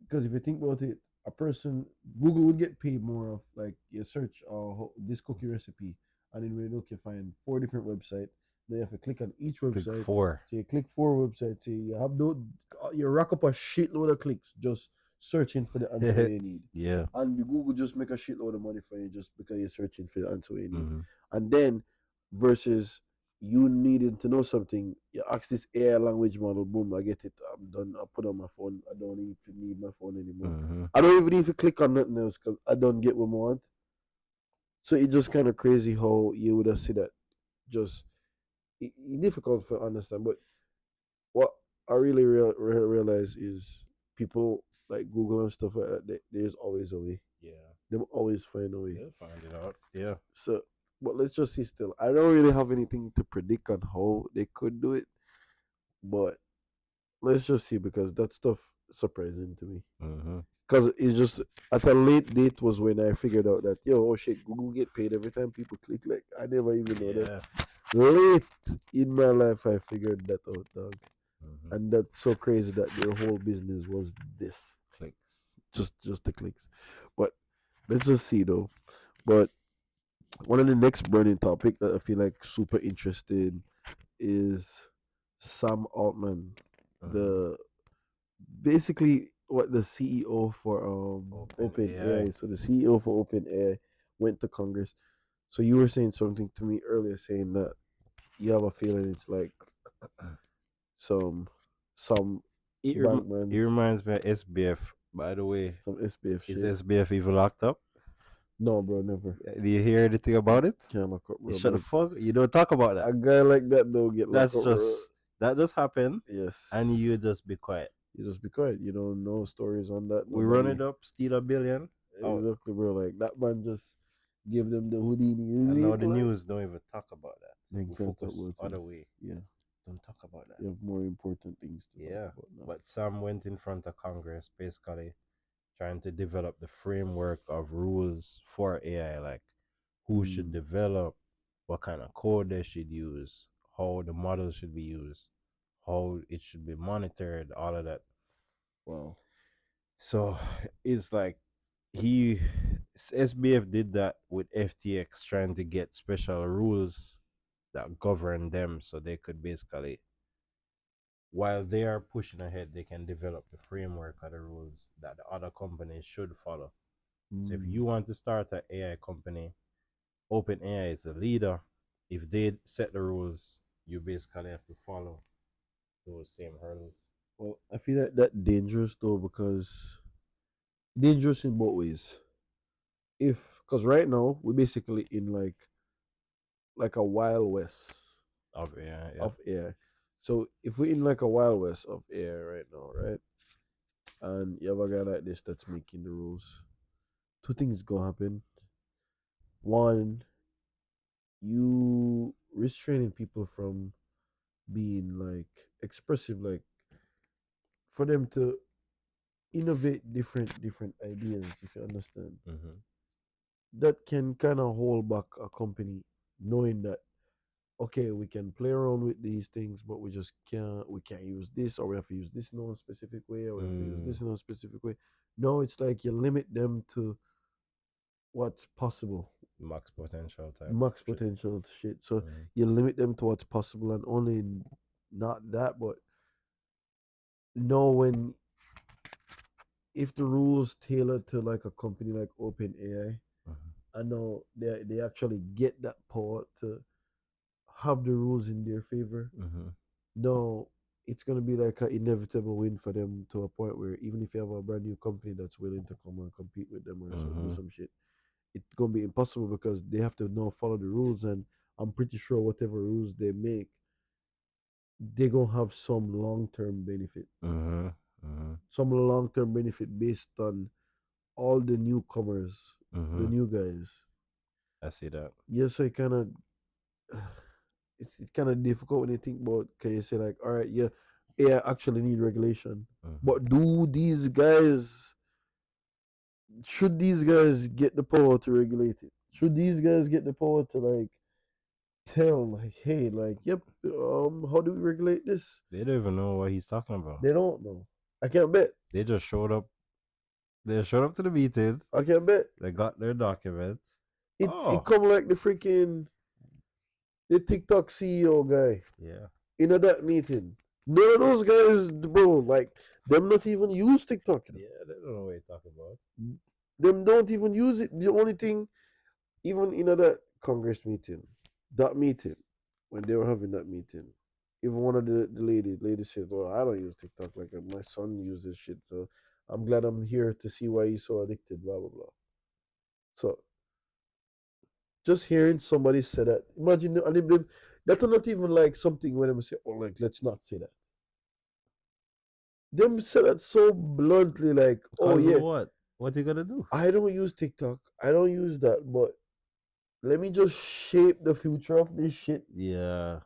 Speaker 1: Because if you think about it, a person Google would get paid more of like you search this cookie recipe, and then when you look, you find four different websites. Then you have to click on each
Speaker 2: Click
Speaker 1: website.
Speaker 2: four.
Speaker 1: So you click four websites. So you have no, you rack up a shitload of clicks just searching for the answer you need.
Speaker 2: Yeah.
Speaker 1: And the Google just make a shitload of money for you just because you're searching for the answer you need.
Speaker 2: Mm-hmm.
Speaker 1: And then versus you needing to know something, you ask this AI language model, boom, I get it. I'm done. I put on my phone. I don't even need my phone anymore.
Speaker 2: Mm-hmm.
Speaker 1: I don't even need to click on nothing else because I don't get what I want. So it's just kind of crazy how you would have see that. Just difficult to understand. But what I really realize is people like Google and stuff like that. There's always a way.
Speaker 2: Yeah.
Speaker 1: They always find a way.
Speaker 2: They'll find it out. Yeah.
Speaker 1: So But let's just see still. I don't really have anything to predict on how they could do it, but let's just see because that stuff surprising to me.
Speaker 2: Mm-hmm.
Speaker 1: Because it's just at a late date was when I figured out that yo, oh shit, Google get paid every time people click. Like I never even know that.
Speaker 2: Yeah.
Speaker 1: Late in my life, I figured that out, dog.
Speaker 2: Mm-hmm.
Speaker 1: And that's so crazy that their whole business was this,
Speaker 2: Clicks.
Speaker 1: just the clicks. But let's just see though. But one of the next burning topic that I feel like super interested is Sam Altman,
Speaker 2: Mm-hmm.
Speaker 1: the basically what the CEO for
Speaker 2: Open AI.
Speaker 1: OpenAI. So the CEO for OpenAI went to Congress. So you were saying something to me earlier, saying that you have a feeling it's like some some
Speaker 2: It
Speaker 1: bankman,
Speaker 2: reminds me of SBF. By the way,
Speaker 1: some SBF
Speaker 2: is
Speaker 1: shit.
Speaker 2: SBF even locked up?
Speaker 1: No, bro, never.
Speaker 2: Do you hear anything about it?
Speaker 1: Can't lock up,
Speaker 2: You
Speaker 1: bro.
Speaker 2: shut the
Speaker 1: But
Speaker 2: fuck. You don't talk about that.
Speaker 1: a guy like that don't get locked
Speaker 2: That's
Speaker 1: up, bro.
Speaker 2: just that just happened,
Speaker 1: Yes.
Speaker 2: and you just be quiet.
Speaker 1: You just be quiet. You don't know stories on that.
Speaker 2: We run
Speaker 1: Nobody.
Speaker 2: it up, steal a billion out,
Speaker 1: Exactly, bro. Like that man just give them the Houdini.
Speaker 2: and
Speaker 1: Is
Speaker 2: now
Speaker 1: it
Speaker 2: the
Speaker 1: like?
Speaker 2: news don't even talk about that.
Speaker 1: They
Speaker 2: We
Speaker 1: can't talk
Speaker 2: focus
Speaker 1: about it.
Speaker 2: other way.
Speaker 1: Yeah,
Speaker 2: Don't talk about that.
Speaker 1: you have more important things to talk
Speaker 2: Yeah,
Speaker 1: about now.
Speaker 2: but Sam went in front of Congress, basically trying to develop the framework of rules for AI, like who should
Speaker 1: Mm,
Speaker 2: develop, what kind of code they should use, how the model should be used, how it should be monitored, all of that.
Speaker 1: wow.
Speaker 2: So it's like he SBF did that with FTX, trying to get special rules that govern them, so they could basically, while they are pushing ahead, they can develop the framework of the rules that the other companies should follow. So if
Speaker 1: Mm,
Speaker 2: you want to start an AI company, OpenAI is the leader. If they set the rules, you basically have to follow those same hurdles.
Speaker 1: well, I feel like that dangerous though because dangerous in both ways. If because right now we're basically in like a wild west
Speaker 2: Of AI, yeah.
Speaker 1: of AI. So if we're in like a wild west of AI right now, right, and you have a guy like this that's making the rules, two things gonna happen. One, you restraining people from being like expressive, like for them to innovate different ideas, if you understand.
Speaker 2: Mm-hmm.
Speaker 1: That can kind of hold back a company knowing that okay, we can play around with these things, but we can't use this, or we have to use this in a specific way, or we have to use
Speaker 2: Mm,
Speaker 1: this in a specific way. No, it's like you limit them to what's possible,
Speaker 2: max potential type
Speaker 1: max
Speaker 2: shit.
Speaker 1: potential shit. So
Speaker 2: Mm-hmm.
Speaker 1: you limit them to what's possible, and only not that, but know when if the rules tailor to like a company like OpenAI,
Speaker 2: Mm-hmm.
Speaker 1: I know they actually get that power to have the rules in their favor.
Speaker 2: Mm-hmm.
Speaker 1: No, it's gonna be like an inevitable win for them to a point where even if you have a brand new company that's willing to come and compete with them or so do
Speaker 2: Mm-hmm.
Speaker 1: some shit, it's gonna be impossible because they have to now follow the rules, and I'm pretty sure whatever rules they make, they gonna have some long term benefit.
Speaker 2: Mm-hmm. Mm-hmm.
Speaker 1: Some long term benefit based on all the newcomers, the
Speaker 2: Mm-hmm.
Speaker 1: new guys.
Speaker 2: I see that.
Speaker 1: Yes, I kind of it's kind of difficult when you think about. Can you say like, all right, yeah, AI actually need regulation,
Speaker 2: Mm-hmm.
Speaker 1: but do these guys should these guys get the power to regulate it? Should these guys get the power to like tell like, hey, like, yep, how do we regulate this?
Speaker 2: They don't even know what he's talking about.
Speaker 1: They don't know. I can't bet.
Speaker 2: They just showed up. They showed up to the meeting.
Speaker 1: I can't bet.
Speaker 2: They got their document.
Speaker 1: It
Speaker 2: Oh,
Speaker 1: come like the TikTok CEO guy
Speaker 2: yeah.
Speaker 1: in a that meeting. None of those guys, bro, like them not even use TikTok.
Speaker 2: Yeah, they don't know what you're talking about.
Speaker 1: Them don't even use it. The only thing, even in that Congress meeting, that meeting, when they were having that meeting, even one of the ladies said, "Oh, I don't use TikTok. Like my son uses shit. So I'm glad I'm here to see why he's so addicted." Blah blah blah. So just hearing somebody say that, imagine, and that's not even like something when them say, "Oh, like let's not say that." Them say that so bluntly, like, "Oh
Speaker 2: Cause of
Speaker 1: yeah,
Speaker 2: what? What you gonna do?
Speaker 1: I don't use TikTok. I don't use that, but." let me just shape the future of this shit.
Speaker 2: Yeah.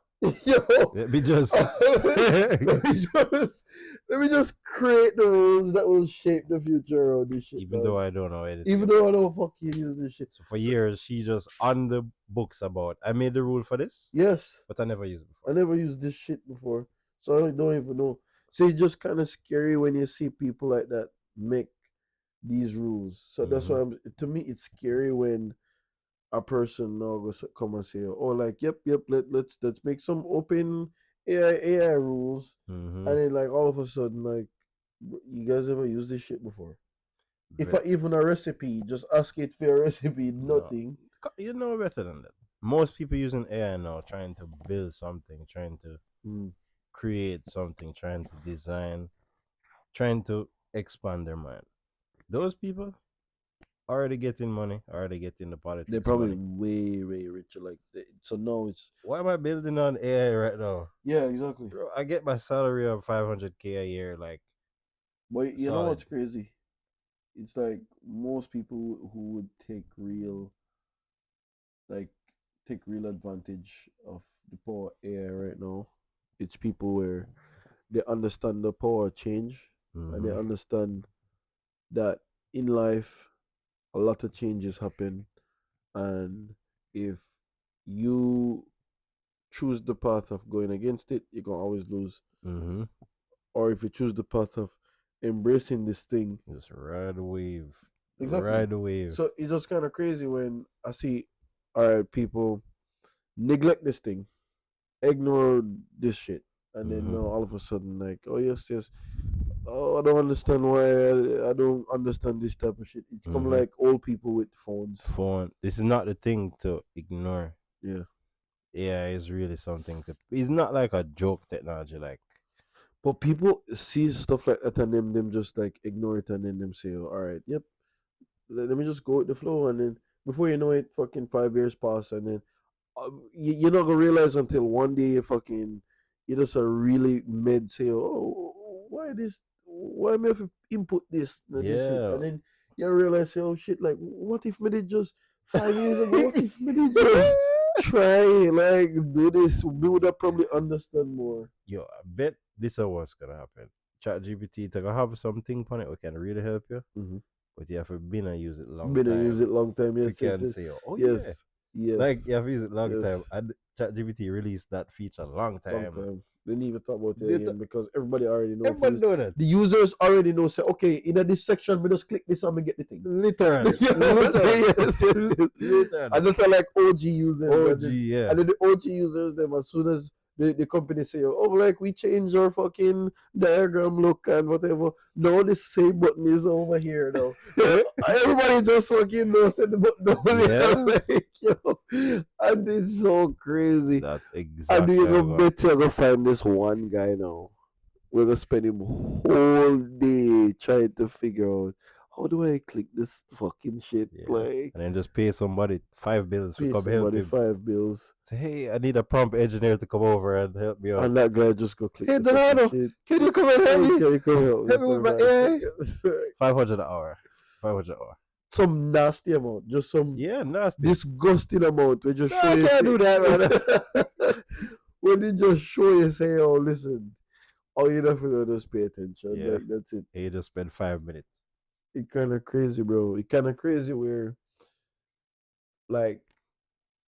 Speaker 1: Yo,
Speaker 2: Let me just
Speaker 1: let me just let me just create the rules that will shape the future of this shit,
Speaker 2: even
Speaker 1: dog.
Speaker 2: though I don't know anything
Speaker 1: Even
Speaker 2: about
Speaker 1: though I
Speaker 2: it.
Speaker 1: don't fucking use this shit.
Speaker 2: So for
Speaker 1: So,
Speaker 2: years she just on the books about I made the rule for this,
Speaker 1: yes,
Speaker 2: but I never used it
Speaker 1: I
Speaker 2: before.
Speaker 1: never used this shit before, so I don't even know. So it's just kind of scary when you see people like that make these rules. So that's
Speaker 2: Mm-hmm.
Speaker 1: why to me it's scary when a person now goes come and say, "Oh, like, yep, let's make some open AI rules,"
Speaker 2: Mm-hmm.
Speaker 1: and then like all of a sudden, like, you guys ever use this shit before? If I
Speaker 2: Ve-
Speaker 1: even a recipe, just ask it for a recipe,
Speaker 2: no,
Speaker 1: nothing.
Speaker 2: you know better than that. Most people using AI now, trying to build something, trying to
Speaker 1: Mm.
Speaker 2: create something, trying to design, trying to expand their mind. Those people already getting money, already getting the
Speaker 1: They're
Speaker 2: politics
Speaker 1: probably
Speaker 2: money.
Speaker 1: way richer. Like so now it's
Speaker 2: Why am I building on AI right now?
Speaker 1: yeah, exactly.
Speaker 2: Bro, I get my salary of 500K a year, like
Speaker 1: But you know
Speaker 2: solid.
Speaker 1: what's crazy? It's like most people who would like take real advantage of the power of AI right now. It's people where they understand the power of change and they
Speaker 2: Mm-hmm.
Speaker 1: understand that in life a lot of changes happen, and if you choose the path of going against it, you're gonna always lose.
Speaker 2: Mm-hmm.
Speaker 1: Or if you choose the path of embracing this thing,
Speaker 2: Just ride the wave.
Speaker 1: exactly.
Speaker 2: Ride the wave.
Speaker 1: So it's just kind of crazy when I see, all right, people neglect this thing, ignore this shit, and then
Speaker 2: Mm-hmm.
Speaker 1: now all of a sudden, like, oh yes, oh, I don't understand why I don't understand this type of shit. It's come
Speaker 2: Mm-hmm.
Speaker 1: like old people with phones.
Speaker 2: Phone. This is not the thing to ignore.
Speaker 1: Yeah.
Speaker 2: AI is really something to. It's not like a joke technology. Like,
Speaker 1: But people see stuff like that and them just like ignore it and then them say, oh, all right, yep, let me just go with the flow. And then before you know it, fucking 5 years pass. And then you're not going to realize until one day you just a really mid say, oh, why am I have to input this shit?
Speaker 2: yeah.
Speaker 1: And then you realize, say, oh shit, like, what if me did just 5 years ago, what if me did just try, like, do this? We would have probably understand more.
Speaker 2: Yo, I bet this is what's gonna happen. ChatGPT to have something on it we can really help you,
Speaker 1: Mm-hmm.
Speaker 2: but you have to been and use it long
Speaker 1: Been and use
Speaker 2: time.
Speaker 1: it long time.
Speaker 2: If you
Speaker 1: Yes,
Speaker 2: can say, oh yeah,
Speaker 1: yes, yes,
Speaker 2: like you have to use it long
Speaker 1: yes.
Speaker 2: time. And ChatGPT released that feature long
Speaker 1: Long
Speaker 2: time.
Speaker 1: time. They didn't even talk about it
Speaker 2: They
Speaker 1: again because everybody already know. If
Speaker 2: everybody
Speaker 1: you
Speaker 2: know that.
Speaker 1: the users already know, say, okay, in this section, we just click this and we get the thing.
Speaker 2: Literally,
Speaker 1: You know what I'm
Speaker 2: literally,
Speaker 1: saying? Yes.
Speaker 2: literally.
Speaker 1: And that's like OG users, and
Speaker 2: OG,
Speaker 1: then
Speaker 2: yeah,
Speaker 1: and then the OG users, them as soon as the company say, oh, like we change our fucking diagram look and whatever. No, this same button is over here now. So everybody just fucking knows that the button over
Speaker 2: yeah.
Speaker 1: there, like, yo, and it's so crazy.
Speaker 2: That's
Speaker 1: And
Speaker 2: exactly
Speaker 1: you
Speaker 2: how
Speaker 1: go
Speaker 2: it's gonna
Speaker 1: bet
Speaker 2: happen.
Speaker 1: you're gonna find this one guy now. We're gonna spend him whole day trying to figure out how do I click this fucking shit.
Speaker 2: Yeah,
Speaker 1: Like
Speaker 2: and then just pay somebody 5 bills for
Speaker 1: pay
Speaker 2: come help
Speaker 1: somebody
Speaker 2: him.
Speaker 1: 5 bills,
Speaker 2: Say, hey, I need a prompt engineer to come over and help me out.
Speaker 1: and that guy just go click
Speaker 2: Hey,
Speaker 1: the fucking
Speaker 2: Donado,
Speaker 1: shit.
Speaker 2: can you come and help
Speaker 1: Hey,
Speaker 2: me?
Speaker 1: can you come help me
Speaker 2: Help me with
Speaker 1: for
Speaker 2: my
Speaker 1: 5
Speaker 2: AI.
Speaker 1: seconds?
Speaker 2: 500 an hour. 500 an hour.
Speaker 1: Some nasty amount, just some
Speaker 2: Yeah, nasty.
Speaker 1: disgusting amount. We just
Speaker 2: No,
Speaker 1: show
Speaker 2: I
Speaker 1: you
Speaker 2: can't
Speaker 1: say
Speaker 2: do that, man.
Speaker 1: when they just show you say, oh listen, all you have to do is pay attention.
Speaker 2: yeah,
Speaker 1: Like that's it.
Speaker 2: and you just spend 5 minutes.
Speaker 1: It kind of crazy, bro. It kind of crazy where, like,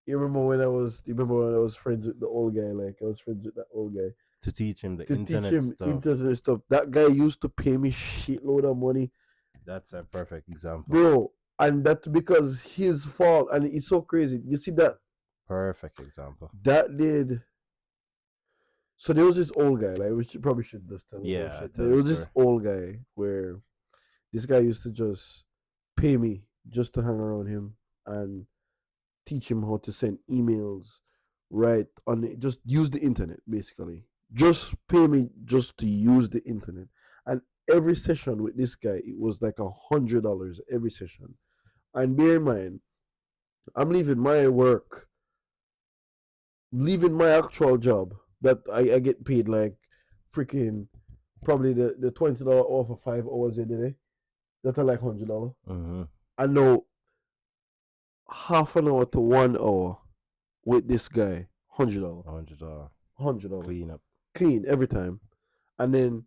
Speaker 1: you remember when I was friends with the old guy? Like, I was friends with that old guy
Speaker 2: To teach him the
Speaker 1: to teach
Speaker 2: internet
Speaker 1: him
Speaker 2: stuff.
Speaker 1: internet stuff. That guy used to pay me shitload of money,
Speaker 2: That's a perfect example.
Speaker 1: bro. And that's because his fault. And it's so crazy. You see
Speaker 2: Perfect example.
Speaker 1: that did. So there was this old guy. Like, we probably should just tell about
Speaker 2: Yeah,
Speaker 1: shit.
Speaker 2: tell
Speaker 1: There
Speaker 2: the
Speaker 1: was this
Speaker 2: story.
Speaker 1: old guy where this guy used to just pay me just to hang around him and teach him how to send emails right on it. Just use the internet basically. Just pay me just to use the internet. And every session with this guy, it was like $100 every session. And bear in mind, I'm leaving my work, leaving my actual job that I get paid like freaking probably the $20 off for 5 hours in a day. That's like $100.
Speaker 2: Mm-hmm.
Speaker 1: I know half an hour to 1 hour with this guy, $100,
Speaker 2: $100
Speaker 1: $100
Speaker 2: clean up.
Speaker 1: clean every time, and then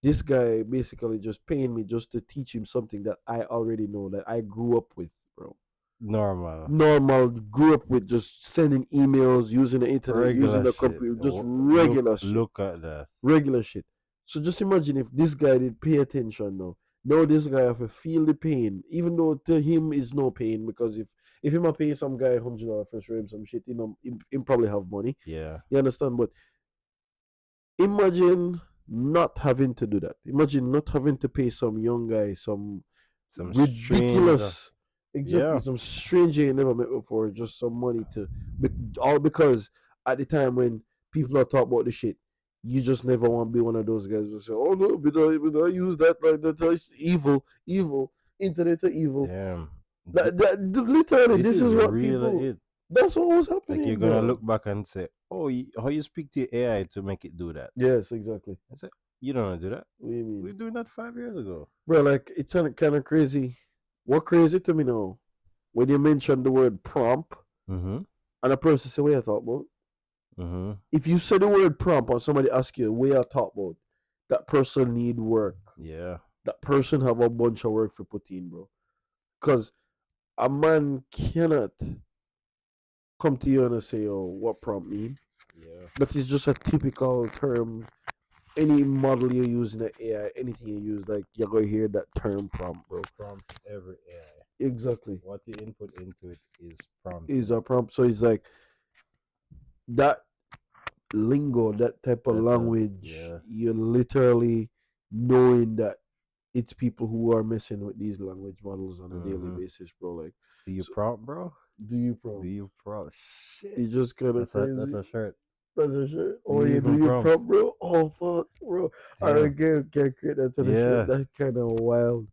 Speaker 1: this guy basically just paying me just to teach him something that I already know that I grew up with, bro.
Speaker 2: Normal.
Speaker 1: Normal, grew up with just sending emails, using the internet, using
Speaker 2: Regular
Speaker 1: the
Speaker 2: shit.
Speaker 1: computer, just
Speaker 2: Look
Speaker 1: regular shit,
Speaker 2: look at that.
Speaker 1: regular shit. So just imagine if this guy did pay attention now. Now this guy have to feel the pain, even though to him is no pain because if him a pay some guy $100 for showing him some shit, him probably have money.
Speaker 2: Yeah.
Speaker 1: You understand? But imagine not having to do that. Imagine not having to pay some young guy some
Speaker 2: Some stranger.
Speaker 1: ridiculous, exactly
Speaker 2: Yeah.
Speaker 1: some stranger you never met before, just some money to, all because at the time when people are talking about the shit, you just never want to be one of those guys who say, "Oh no, but I use that like that. It's evil, evil, internet are evil."
Speaker 2: Damn.
Speaker 1: Literally,
Speaker 2: This
Speaker 1: this
Speaker 2: is
Speaker 1: is what
Speaker 2: really
Speaker 1: people.
Speaker 2: it.
Speaker 1: That's what was
Speaker 2: Like you're
Speaker 1: happening,
Speaker 2: gonna
Speaker 1: bro.
Speaker 2: look back and say, "Oh, how you speak to your AI to make it do that?"
Speaker 1: Yes, exactly.
Speaker 2: I said, "You don't wanna do that.
Speaker 1: What do you
Speaker 2: We
Speaker 1: mean?
Speaker 2: were doing that 5 years ago."
Speaker 1: Bro, like it's kind of crazy. What crazy to me now? When you mention the word prompt,
Speaker 2: Mm-hmm.
Speaker 1: and a person say, "What you talk about?"
Speaker 2: Mm-hmm.
Speaker 1: If you say the word prompt, or somebody ask you, "What you talk about?" That person need work.
Speaker 2: Yeah.
Speaker 1: That person have a bunch of work for put in, bro. Because a man cannot come to you and say, "Oh, what prompt mean?"
Speaker 2: Yeah.
Speaker 1: That is just a typical term. Any model you use in the AI, anything you use, like you're gonna hear that term prompt, bro.
Speaker 2: Prompt every AI.
Speaker 1: Exactly.
Speaker 2: What you input into it is prompted.
Speaker 1: Is a prompt. So it's like that lingo, that type of
Speaker 2: That's a
Speaker 1: language,
Speaker 2: yes.
Speaker 1: you're literally knowing that it's people who are messing with these language models on a daily
Speaker 2: Mm-hmm.
Speaker 1: basis, bro. Like,
Speaker 2: Do you
Speaker 1: so
Speaker 2: prompt, bro?
Speaker 1: do you
Speaker 2: Do
Speaker 1: prompt?
Speaker 2: you prompt? Shit.
Speaker 1: It's just kind of
Speaker 2: That's
Speaker 1: crazy.
Speaker 2: a shirt.
Speaker 1: That's a shit.
Speaker 2: Do
Speaker 1: Oh
Speaker 2: you
Speaker 1: yeah, do
Speaker 2: even
Speaker 1: you
Speaker 2: prompt?
Speaker 1: prompt, bro? Oh fuck, bro.
Speaker 2: Damn.
Speaker 1: Alright, can't create that kind of shit.
Speaker 2: Yeah.
Speaker 1: That's kind of wild.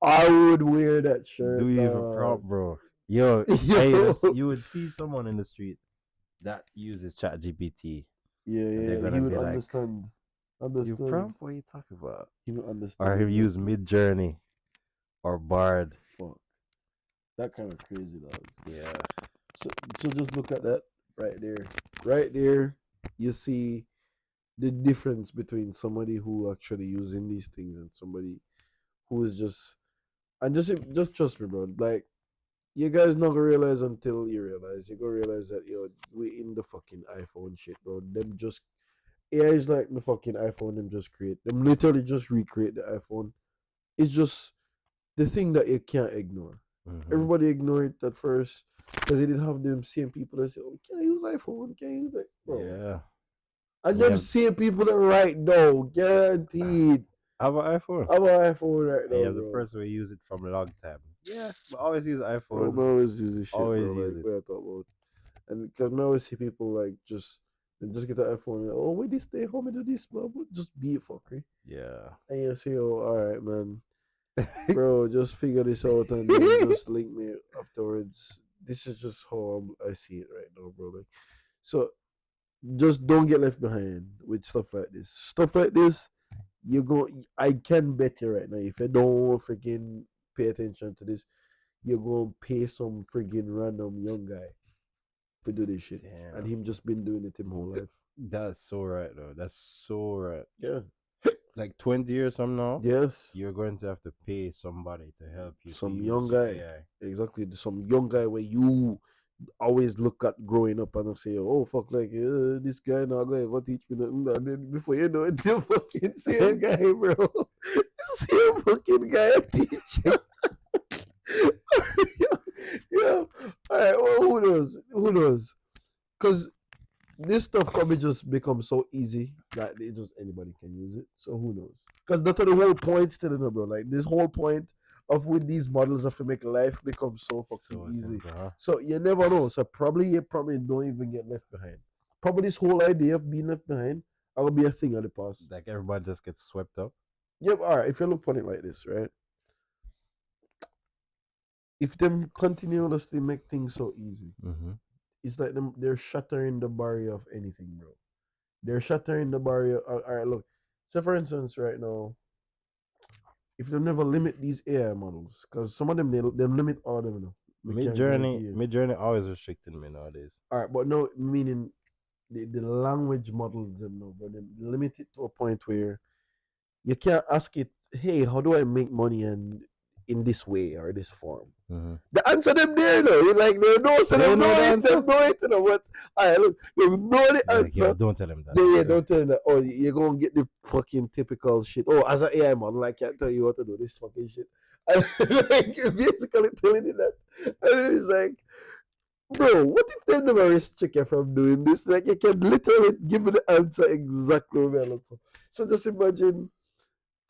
Speaker 1: I would wear that
Speaker 2: Do
Speaker 1: shirt,
Speaker 2: you even
Speaker 1: dog.
Speaker 2: prompt, bro? Yo,
Speaker 1: Yo.
Speaker 2: you would see someone in the street that uses Chat GPT,
Speaker 1: Yeah,
Speaker 2: and they're
Speaker 1: yeah. He
Speaker 2: gonna
Speaker 1: would
Speaker 2: be like,
Speaker 1: understand.
Speaker 2: "You
Speaker 1: Understand.
Speaker 2: prompt? What are you talking about?"
Speaker 1: He would understand
Speaker 2: Or he'll use
Speaker 1: exactly.
Speaker 2: Mid Journey or Bard.
Speaker 1: Fuck. That kind of crazy, dog.
Speaker 2: Yeah.
Speaker 1: So, so just look at that right there. Right there, you see the difference between somebody who actually using these things and somebody who is just, and just trust me, bro. Like you guys not gonna realize until you realize. You gonna realize that we in the fucking iPhone shit, bro. Them just AI is like the fucking iPhone. Them just create. Them literally just recreate the iPhone. It's just the thing that you can't ignore.
Speaker 2: Mm-hmm.
Speaker 1: Everybody ignored it at first because they didn't have them same people that say, "Oh, can I use iPhone? Can I use it, bro?"
Speaker 2: Yeah.
Speaker 1: And
Speaker 2: You
Speaker 1: them
Speaker 2: have
Speaker 1: same people that right now, guaranteed,
Speaker 2: have an iPhone,
Speaker 1: I'm an iPhone right
Speaker 2: and you
Speaker 1: now,
Speaker 2: have the
Speaker 1: bro.
Speaker 2: person who use it from a long time. Yeah, but always use
Speaker 1: Bro,
Speaker 2: iPhone.
Speaker 1: I always use this shit, bro.
Speaker 2: Always use
Speaker 1: Like,
Speaker 2: it.
Speaker 1: what I talk about, and because I always see people like just get the iPhone. And, oh, wait, this stay home and do this, bro. Just be a fucker.
Speaker 2: Yeah.
Speaker 1: And you say, oh, all right, man, bro, just figure this out and then just link me afterwards. This is just how I see it right now, bro. Like, so just don't get left behind with stuff like this. Stuff like this, you go. I can bet you right now, if you don't freaking pay attention to this, you're gonna pay some freaking random young guy to do this shit, and
Speaker 2: Damn.
Speaker 1: him just been doing it his whole life.
Speaker 2: That's so right though. That's so right.
Speaker 1: Yeah.
Speaker 2: Like 20 years from now,
Speaker 1: Yes.
Speaker 2: you're going to have to pay somebody to help you to
Speaker 1: Some
Speaker 2: use
Speaker 1: young
Speaker 2: your
Speaker 1: guy.
Speaker 2: AI.
Speaker 1: Exactly. Some young guy where you always look at growing up and say, "Oh fuck, like this guy not gonna ever teach me nothing." And then before you know it, the fucking same guy, bro. Same fucking guy teach you. Yeah. All right. Well, who knows? Who knows? Because this stuff probably just becomes so easy that it just anybody can use it. So who knows? Because that's the whole point still, bro. Like this whole point of with these models of to make life become so fucking
Speaker 2: So
Speaker 1: easy.
Speaker 2: simple, huh?
Speaker 1: So you never know. So probably you probably don't even get left behind. Probably this whole idea of being left behind will be a thing of the past.
Speaker 2: Like everybody just gets swept up.
Speaker 1: Yep. All right. If you look on it like this, right? If them continuously make things so easy,
Speaker 2: Mm-hmm.
Speaker 1: it's like they're shattering the barrier of anything, bro. They're shattering the barrier. All right, look. So, for instance, right now, if they never limit these AI models, because some of them they limit all of them, you know. We can't guarantee you.
Speaker 2: Mid journey always restricting me nowadays.
Speaker 1: All right, but no, meaning the language models them no, but them limit it to a point where you can't ask it, hey, how do I make money and in this way or this form?
Speaker 2: Mm-hmm.
Speaker 1: The answer them there though. You like they know, so
Speaker 2: They
Speaker 1: them
Speaker 2: know
Speaker 1: know
Speaker 2: the
Speaker 1: it, them
Speaker 2: answer.
Speaker 1: know it, you know what? Alright, look, they know the
Speaker 2: They're like, yo,
Speaker 1: answer.
Speaker 2: don't tell him that.
Speaker 1: They don't tell them that, oh, you're gonna get the fucking typical shit. Oh, as an AI model, I can't tell you what to do, this fucking shit. And like basically telling you that. And it's like, bro, what if they never restrict you from doing this? Like you can literally give me the answer exactly what I look for. So just imagine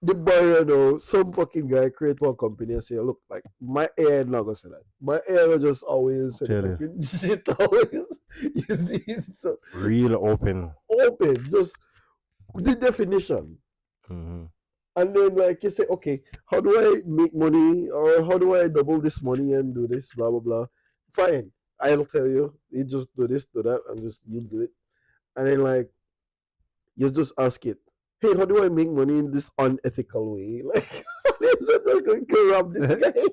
Speaker 1: the buyer know some fucking guy create one company and say, look, like my AI not gonna say that. My AI will just always say the
Speaker 2: Tell you.
Speaker 1: fucking shit always. You see it so
Speaker 2: Real open.
Speaker 1: open, just the definition.
Speaker 2: Mm-hmm.
Speaker 1: And then like you say, okay, how do I make money or how do I double this money and do this, blah blah blah. Fine. I'll tell you. You just do this, do that, and just you do it. And then like you just ask it, hey, how do I make money in this unethical way? Like, is it not going to rob this guy?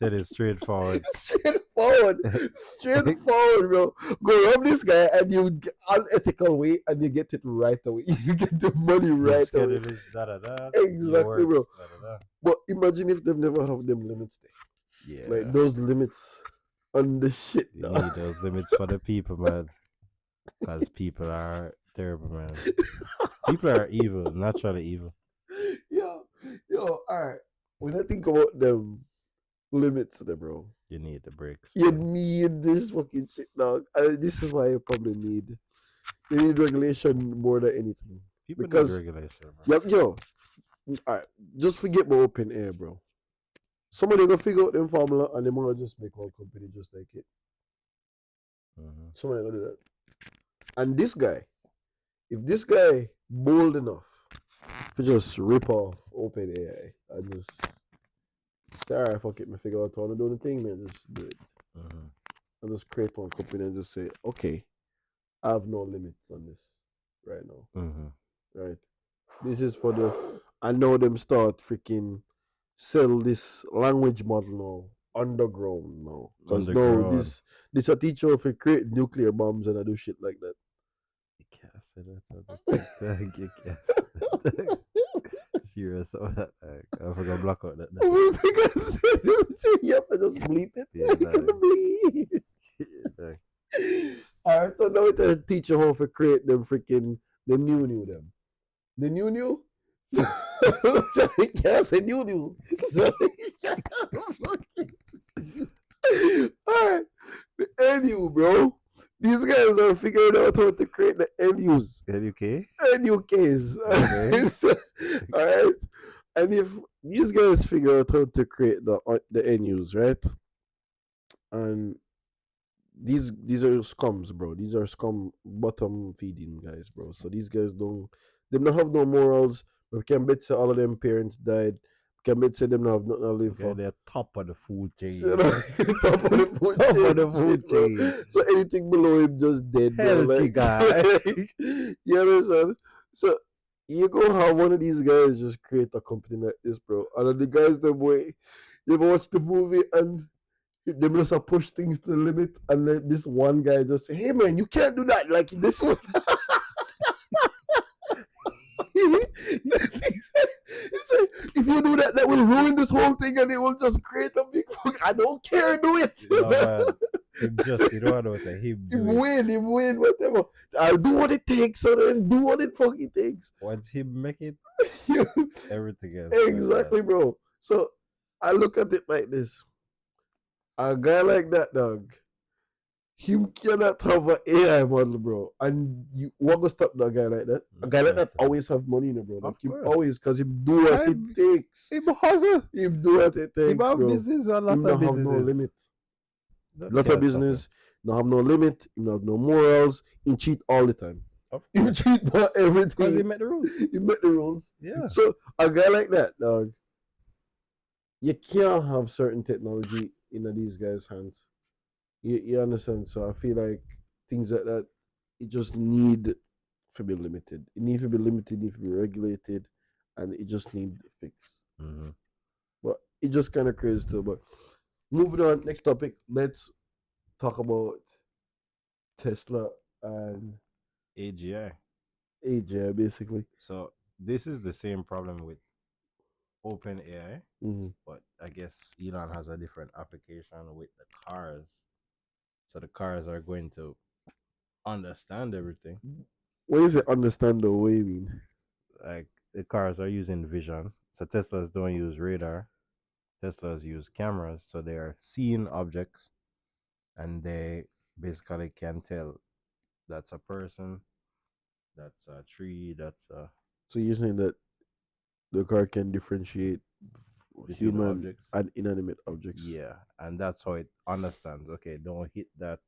Speaker 2: That is straightforward.
Speaker 1: Straightforward, straightforward, bro. Go rob this guy and you get unethical way and you get it right away. You get the money
Speaker 2: The
Speaker 1: right away.
Speaker 2: schedule is da da da.
Speaker 1: Exactly, bro.
Speaker 2: Da da da.
Speaker 1: But imagine if they never have them limits there.
Speaker 2: Yeah.
Speaker 1: Like those limits on the shit.
Speaker 2: You need those limits for the people, man. Because people are terrible, man. People are evil, naturally evil.
Speaker 1: Yo, alright. When I think about them limits there, bro.
Speaker 2: You need the breaks.
Speaker 1: You
Speaker 2: Bro.
Speaker 1: need this fucking shit, dog. And this is why you probably need regulation more than anything.
Speaker 2: People
Speaker 1: Because
Speaker 2: need regulation, bro.
Speaker 1: yo, alright, just forget about open air, bro. Somebody gonna figure out them formula and they're gonna just make one company just like it.
Speaker 2: Mm-hmm.
Speaker 1: Somebody gonna do that. And this guy, if this guy bold enough to just rip off open AI and just say, alright, fuck it, me figure out how to do the thing, man, just do it.
Speaker 2: Mm-hmm.
Speaker 1: And just create one company and just say, okay, I have no limits on this right now.
Speaker 2: Mm-hmm.
Speaker 1: Right? This is for the I know them start freaking sell this language model now underground now. Cause no
Speaker 2: Underground.
Speaker 1: this a teacher if you create nuclear bombs and I do shit like that.
Speaker 2: You can't say that. You can't say that. Serious about that. I forgot to block out that.
Speaker 1: Because you have to just bleep it.
Speaker 2: Yeah,
Speaker 1: You gotta bleep. Alright, so now it's a teacher how to create them freaking the new them. The new? So, so he can't say new. So alright. The NU, bro. These guys are figuring out how to create the NUs.
Speaker 2: NUK?
Speaker 1: NUKs.
Speaker 2: Okay.
Speaker 1: Alright. And if these guys figure out how to create the NUs, right? And these are scums, bro. These are scum bottom feeding guys, bro. So these guys don't have no morals. We can bet say all of them parents died. We can bet say them not have nothing to live
Speaker 2: Okay,
Speaker 1: for.
Speaker 2: they're top of the food chain.
Speaker 1: You know, top of the food
Speaker 2: Top
Speaker 1: chain,
Speaker 2: of the food
Speaker 1: shit, bro.
Speaker 2: chain.
Speaker 1: So anything below him just dead, bro.
Speaker 2: Healthy
Speaker 1: Like,
Speaker 2: guy.
Speaker 1: you understand? So you go have one of these guys just create a company like this, bro. And then the guys the way you ever watch the movie and they just push things to the limit, and then this one guy just say, "Hey man, you can't do that like this one." He said, "If you do that, that will ruin this whole thing, and it will just create a big. I don't care, do it."
Speaker 2: No, man. Him just, you don't know, say him do it.
Speaker 1: Him win, whatever. I'll do what it takes, so then do what it fucking takes.
Speaker 2: Once him make it, everything else.
Speaker 1: Exactly, bro. So I look at it like this: a guy like that, dog. Him cannot have an AI model, bro. And you what gonna stop that guy like that? A guy like that always have money, bro. Like him always, cause him do what it takes.
Speaker 2: Him hustle.
Speaker 1: Him do what it takes,
Speaker 2: Him have
Speaker 1: bro.
Speaker 2: business, a lot
Speaker 1: Him
Speaker 2: of
Speaker 1: not have no
Speaker 2: businesses.
Speaker 1: limit. Lot of business, not have no limit. Him not have no morals. Him cheat all the time. Him cheat about everything.
Speaker 2: Because he met the rules.
Speaker 1: He met the rules.
Speaker 2: Yeah.
Speaker 1: So a guy like that, dog, you can't have certain technology in these guys' hands. You understand? So I feel like things like that, it just need to be limited. It needs to be limited, it needs to be regulated, and it just need fixed.
Speaker 2: Mm-hmm.
Speaker 1: But it just kind of crazy too. But Moving on, next topic. Let's talk about Tesla and
Speaker 2: AGI.
Speaker 1: AJ, basically.
Speaker 2: So this is the same problem with Open AI,
Speaker 1: Hmm.
Speaker 2: but I guess Elon has a different application with the cars. So the cars are going to understand everything.
Speaker 1: What is it? Understand the way you mean?
Speaker 2: Like the cars are using vision. So Teslas don't use radar. Teslas use cameras. So they are seeing objects and they basically can tell that's a person, that's a tree, that's a
Speaker 1: So you're saying that the car can differentiate
Speaker 2: between the
Speaker 1: human
Speaker 2: objects.
Speaker 1: and inanimate objects?
Speaker 2: Yeah, and that's how it understands. Okay, don't hit that.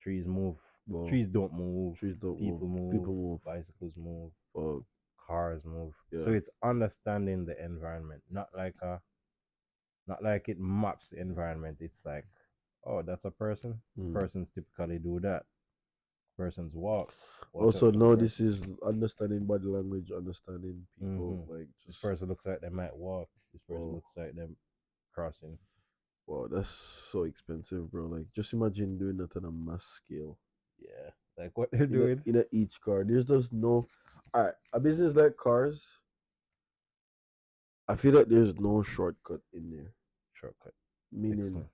Speaker 2: Trees move.
Speaker 1: Well,
Speaker 2: Trees don't move.
Speaker 1: trees don't move.
Speaker 2: People move.
Speaker 1: People move.
Speaker 2: Bicycles move.
Speaker 1: Oh,
Speaker 2: Cars move. So
Speaker 1: yeah.
Speaker 2: it's understanding the environment, not like it maps the environment. It's like, oh, that's a person.
Speaker 1: Mm.
Speaker 2: Persons typically do that. Persons walk. Watch out
Speaker 1: Also,
Speaker 2: for the
Speaker 1: now this
Speaker 2: person.
Speaker 1: is understanding body language, understanding people.
Speaker 2: Mm-hmm.
Speaker 1: Like,
Speaker 2: This
Speaker 1: just,
Speaker 2: person looks like they might walk. This person
Speaker 1: oh,
Speaker 2: looks like them crossing.
Speaker 1: wow, that's so expensive, bro. Like, just imagine doing that on a mass scale.
Speaker 2: Yeah, like what they're
Speaker 1: In a,
Speaker 2: doing.
Speaker 1: in a each car, there's just no. Alright, a business like cars, I feel like there's no shortcut in there.
Speaker 2: Shortcut.
Speaker 1: Meaning,
Speaker 2: Excellent.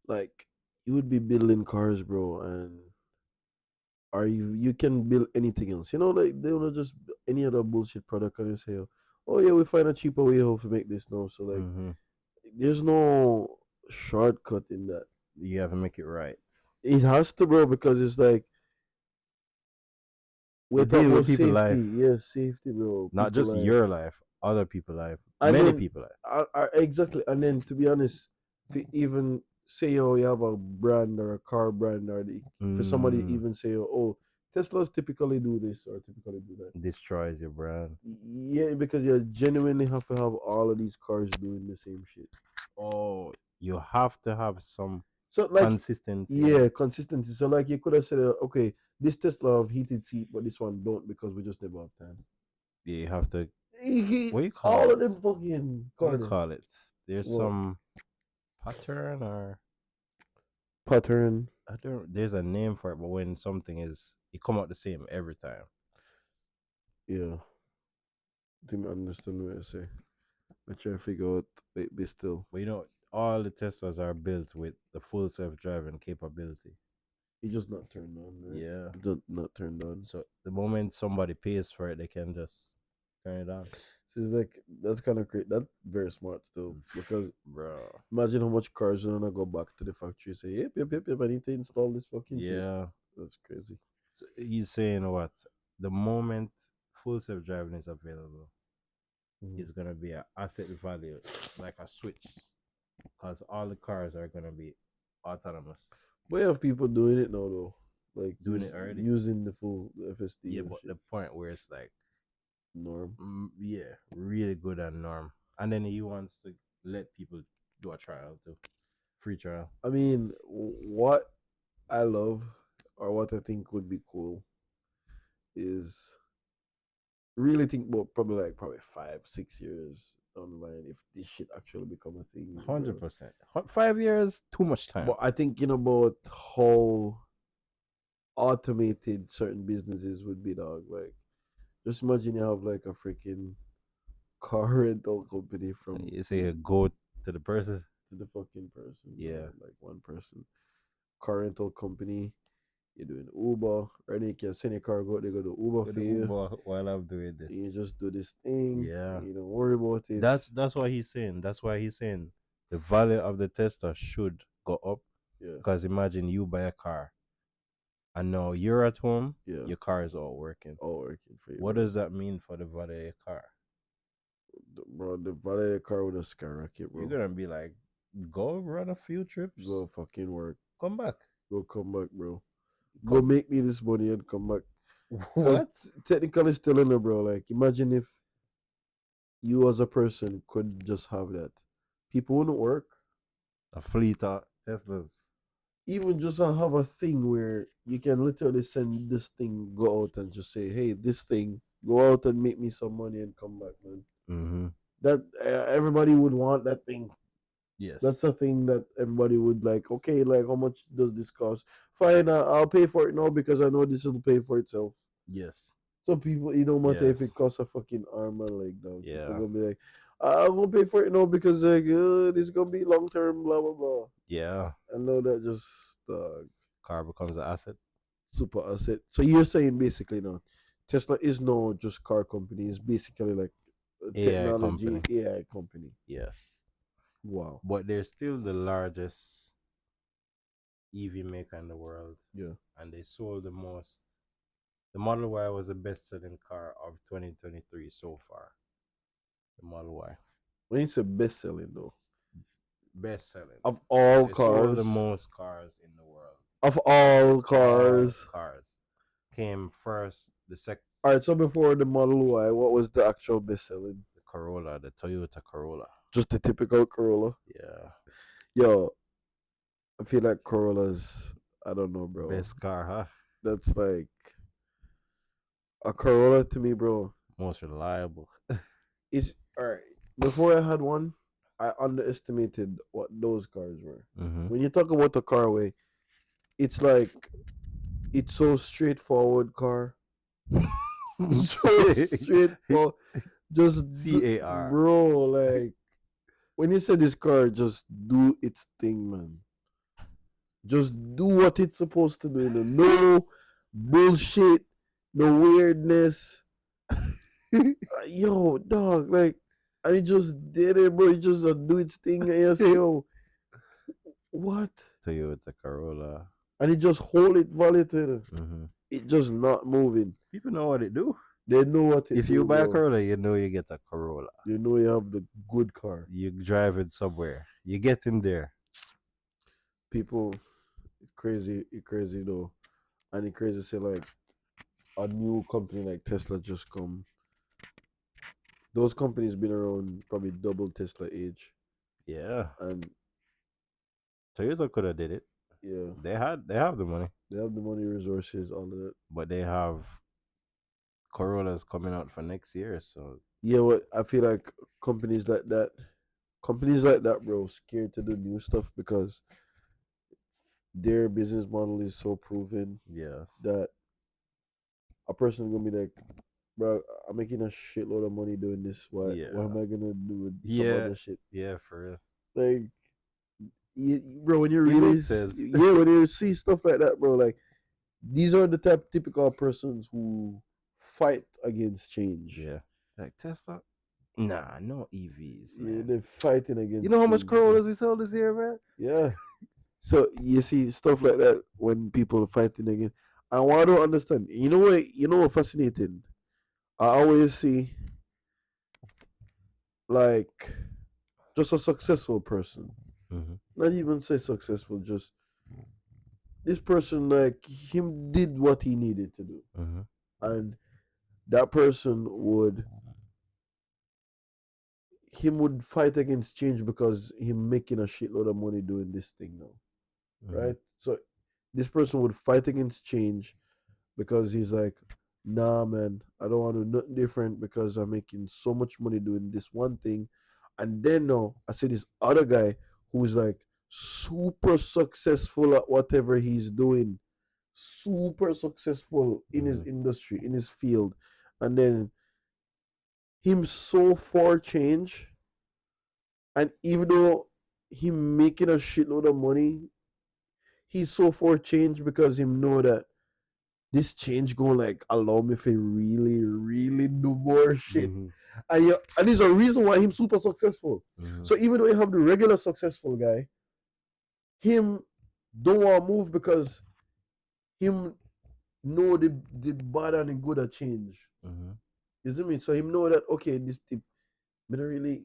Speaker 1: like, you would be building cars, bro, and or you can build anything else. You know, like they don't just any other bullshit product and you say, oh yeah, we find a cheaper way how to make this now. So like,
Speaker 2: Mm-hmm.
Speaker 1: there's no shortcut in that.
Speaker 2: You have to make it right.
Speaker 1: It has to, bro, because it's like we
Speaker 2: You
Speaker 1: talk
Speaker 2: deal
Speaker 1: about
Speaker 2: with people
Speaker 1: safety.
Speaker 2: life,
Speaker 1: Yeah, safety, bro.
Speaker 2: not
Speaker 1: People
Speaker 2: just
Speaker 1: life.
Speaker 2: your life, other people life,
Speaker 1: And
Speaker 2: many
Speaker 1: then,
Speaker 2: people life.
Speaker 1: exactly. And then, to be honest, if you even say, oh, you have a brand or a car brand, or for somebody
Speaker 2: Mm,
Speaker 1: even say, oh, Teslas typically do this or typically do that.
Speaker 2: destroys your brand.
Speaker 1: Yeah, because you genuinely have to have all of these cars doing the same shit.
Speaker 2: Oh, you have to have some
Speaker 1: So, like,
Speaker 2: consistency. Yeah,
Speaker 1: yeah, consistency. So, like, you could have said, okay, this Tesla have heated seat, but this one don't because we just never have time.
Speaker 2: yeah. You have to. What do you call
Speaker 1: All of
Speaker 2: it?
Speaker 1: them fucking
Speaker 2: What do you
Speaker 1: car.
Speaker 2: call it? There's
Speaker 1: What
Speaker 2: some pattern or
Speaker 1: pattern?
Speaker 2: I don't. There's a name for it, but when something is, it come out the same every time.
Speaker 1: Yeah, didn't understand what I say. I try to figure out. Wait, be still.
Speaker 2: But all the Teslas are built with the full self-driving capability.
Speaker 1: He just not turned on, right?
Speaker 2: Yeah.
Speaker 1: Not turned on.
Speaker 2: So the moment somebody pays for it, they can just turn it on.
Speaker 1: So it's like that's kind of great. That's very smart still because
Speaker 2: Bro.
Speaker 1: imagine how much cars are gonna go back to the factory and say, yep, yep, yep, yep, I need to install this fucking shit.
Speaker 2: Yeah.
Speaker 1: That's crazy.
Speaker 2: So he's saying what? The moment full self driving is available,
Speaker 1: Mhm.
Speaker 2: it's gonna be an asset value, like a switch, because all the cars are gonna be autonomous.
Speaker 1: But you have people doing it now though, like
Speaker 2: Doing it already.
Speaker 1: using the full FSD
Speaker 2: Yeah,
Speaker 1: and
Speaker 2: but
Speaker 1: shit.
Speaker 2: the point where it's like,
Speaker 1: Norm.
Speaker 2: yeah, really good and norm, and then he wants to let people do a trial too, free trial.
Speaker 1: I mean, what I love or what I think would be cool is really think about probably 5 6 years down the line if this shit actually become a thing,
Speaker 2: Hundred
Speaker 1: bro.
Speaker 2: percent. 5 years, too much
Speaker 1: But
Speaker 2: time.
Speaker 1: I think about how automated certain businesses would be, dog. Like, just imagine you have like a freaking car rental company from
Speaker 2: You say go to the person.
Speaker 1: to the fucking person,
Speaker 2: Yeah,
Speaker 1: bro. Like one person. Car rental company. You're doing Uber, or then you can send your car go. They go to Uber
Speaker 2: go
Speaker 1: for
Speaker 2: to
Speaker 1: you.
Speaker 2: Uber while I'm doing this.
Speaker 1: You just do this thing.
Speaker 2: Yeah,
Speaker 1: You don't worry about it.
Speaker 2: that's what he's saying. That's why he's saying the value of the Tesla should go up
Speaker 1: Yeah,
Speaker 2: because imagine you buy a car and now you're at home,
Speaker 1: yeah.
Speaker 2: your car is all working.
Speaker 1: All working for you,
Speaker 2: What
Speaker 1: bro.
Speaker 2: does that mean for the value of your car?
Speaker 1: Bro, the value of the car would have skyrocket,
Speaker 2: You're
Speaker 1: bro.
Speaker 2: gonna be like, go run a few
Speaker 1: Go
Speaker 2: trips,
Speaker 1: fucking work.
Speaker 2: come back.
Speaker 1: Go come back, bro. Go
Speaker 2: Come
Speaker 1: make me this money and come back. Cause
Speaker 2: what?
Speaker 1: technically still in there, bro. Like imagine if you as a person could just have that. People wouldn't work.
Speaker 2: A fleet of Teslas.
Speaker 1: Even just have a thing where you can literally send this thing go out and just say, "Hey, this thing go out and make me some money and come back, man."
Speaker 2: Mm-hmm.
Speaker 1: That everybody would want that thing.
Speaker 2: Yes.
Speaker 1: That's the thing that everybody would like. Okay, like how much does this cost? Fine, I'll pay for it now because I know this will pay for itself.
Speaker 2: Yes.
Speaker 1: Some people, it don't matter if it
Speaker 2: Yes.
Speaker 1: costs a fucking arm and leg, dog. People
Speaker 2: Yeah.
Speaker 1: gonna be like, I'm gonna pay for it now because like this is gonna be long term, blah blah blah.
Speaker 2: Yeah.
Speaker 1: I know that just
Speaker 2: Car becomes an asset.
Speaker 1: super asset. So you're saying basically now, Tesla is no just car company. It's basically like a
Speaker 2: AI
Speaker 1: technology
Speaker 2: company.
Speaker 1: AI company.
Speaker 2: Yes.
Speaker 1: Wow.
Speaker 2: But they're still the largest EV maker in the world,
Speaker 1: Yeah.
Speaker 2: and they sold the most. The Model Y was the best-selling car of 2023 so far. The Model Y,
Speaker 1: When you say best selling though,
Speaker 2: best-selling.
Speaker 1: of all
Speaker 2: They sold
Speaker 1: cars,
Speaker 2: the most cars in the world.
Speaker 1: of all
Speaker 2: All
Speaker 1: cars.
Speaker 2: cars came first. The second,
Speaker 1: All right. So before the Model Y, what was the actual best selling?
Speaker 2: the Corolla, the Toyota Corolla.
Speaker 1: Just the typical Corolla.
Speaker 2: Yeah,
Speaker 1: Yo, I feel like Corollas. I don't know, bro.
Speaker 2: best car, huh?
Speaker 1: That's like a Corolla to me, bro.
Speaker 2: Most reliable.
Speaker 1: Is all right. Before I had one, I underestimated what those cars were.
Speaker 2: Mm-hmm.
Speaker 1: When you talk about the carway, it's like it's so straightforward car, so straightforward. Just
Speaker 2: CAR.
Speaker 1: bro, like when you say this car, just do its thing, man. Just do what it's supposed to do. You know? No bullshit, no weirdness. Yo, dog, like, and he just did it, bro. He just do its thing, and you say, yo, what?
Speaker 2: Toyota Corolla.
Speaker 1: And he just hold it validated.
Speaker 2: Mm-hmm.
Speaker 1: It just not moving.
Speaker 2: People know what it do.
Speaker 1: They know what it
Speaker 2: If you
Speaker 1: do,
Speaker 2: buy a
Speaker 1: bro.
Speaker 2: Corolla, you know you get a Corolla.
Speaker 1: You know you have the good car.
Speaker 2: You drive it somewhere. You get in there.
Speaker 1: People, it crazy though, and it crazy say like a new company like Tesla just come. Those companies been around probably double Tesla age,
Speaker 2: Yeah.
Speaker 1: and
Speaker 2: Toyota could have did it.
Speaker 1: yeah,
Speaker 2: They have the money,
Speaker 1: they have the money, resources, all of that.
Speaker 2: but they have Corollas coming out for next year. So
Speaker 1: Yeah, what I feel like companies like that, bro, scared to do new stuff because their business model is so proven
Speaker 2: yes.
Speaker 1: that a person gonna be like, bro, I'm making a shitload of money doing this. What
Speaker 2: Yeah.
Speaker 1: am I gonna do with some
Speaker 2: Yeah.
Speaker 1: other shit?
Speaker 2: Yeah, for real.
Speaker 1: Like, bro, when you
Speaker 2: It
Speaker 1: really,
Speaker 2: makes sense.
Speaker 1: yeah, when you see stuff like that, bro, like these are the typical persons who fight against change.
Speaker 2: Yeah. Like Tesla? Nah, no EVs,
Speaker 1: Yeah,
Speaker 2: man.
Speaker 1: they're fighting
Speaker 2: You know
Speaker 1: against
Speaker 2: how much
Speaker 1: change, bro.
Speaker 2: Corollas we sold this year, man?
Speaker 1: Yeah. So you see stuff like that when people are fighting again. And what I don't understand, you know what fascinating? I always see like just a successful person.
Speaker 2: Mm-hmm.
Speaker 1: Not even say successful, just this person like him did what he needed to do.
Speaker 2: Mm-hmm.
Speaker 1: And that person would him would fight against change because him making a shitload of money doing this thing now.
Speaker 2: Mm-hmm.
Speaker 1: Right? So this person would fight against change because he's like, nah, man, I don't want to do nothing different because I'm making so much money doing this one thing. And then now I see this other guy who's like super successful at whatever he's doing, super successful in his
Speaker 2: Mm-hmm.
Speaker 1: industry, in his field. And then him so for change. And even though him making a shitload of money, he's so for change because him know that this change gonna like allow me to really, really do more shit.
Speaker 2: Mm-hmm.
Speaker 1: And yeah, and there's a reason why him super successful.
Speaker 2: Mm-hmm.
Speaker 1: So even though you have the regular successful guy, him don't want to move because him know the bad and the good at change.
Speaker 2: Mm-hmm.
Speaker 1: You see me? So him know that okay, this if me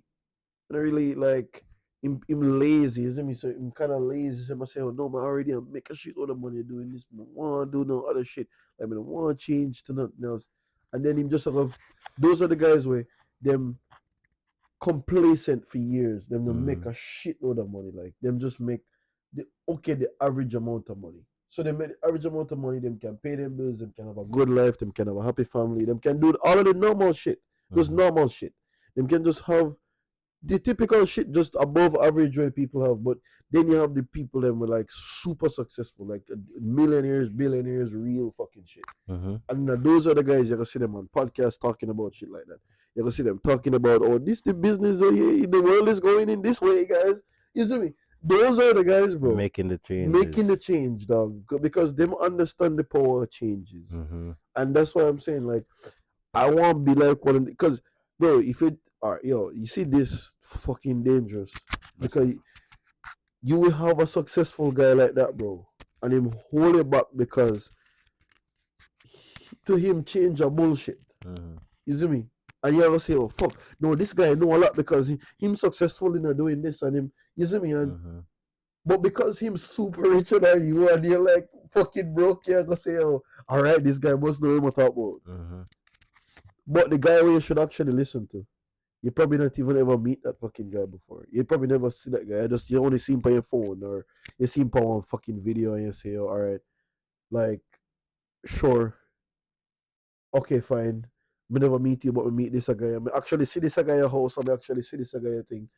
Speaker 1: not really like him lazy, you see me? So him kind of lazy. So I say, oh no, man, I already make a shitload of money doing this. I don't want to do no other shit. Like I don't want to change to nothing else. And then him just sort of those are the guys where them complacent for years. Them don't make
Speaker 2: Mm-hmm.
Speaker 1: a shitload of money. Like them just make the average amount of money. So they make the average amount of money. Them can pay them bills. Them can have a good life. Them can have a happy family. Them can do all of the normal shit. Just
Speaker 2: Mm-hmm.
Speaker 1: normal shit. Them can just have the typical shit just above average way people have, but then you have the people that were like super successful, like millionaires, billionaires, real fucking shit.
Speaker 2: Mm-hmm.
Speaker 1: And those are the guys you can see them on podcasts talking about shit like that. You can see them talking about, oh, this the business, the world is going in this way, guys. You see me? Those are the guys, bro,
Speaker 2: Making the
Speaker 1: making the
Speaker 2: changes.
Speaker 1: change, dog, because them understand the power of changes,
Speaker 2: Mm-hmm.
Speaker 1: and that's why I'm saying like I want to be like one of the, because bro, if it are yo, you see this fucking dangerous
Speaker 2: That's it.
Speaker 1: because you will have a successful guy like that, bro, and him hold it back because to him change a bullshit.
Speaker 2: Mm-hmm.
Speaker 1: You see me? And you ever say, oh fuck, no, this guy know a lot because him successful in doing this and him. You see me? And
Speaker 2: Mm-hmm.
Speaker 1: but because him super richer than you and you're like fucking broke, you're gonna say, oh, all right, this guy must know what talk about.
Speaker 2: Mm-hmm.
Speaker 1: But the guy where you should actually listen to. You probably not even ever meet that fucking guy before. You probably never see that guy. Just you only see him by your phone or you see him on fucking video and you say, oh, all right, like sure, okay, fine. Me never meet you, but we meet this a guy. I actually see this a guy your house. I actually see this a guy thing.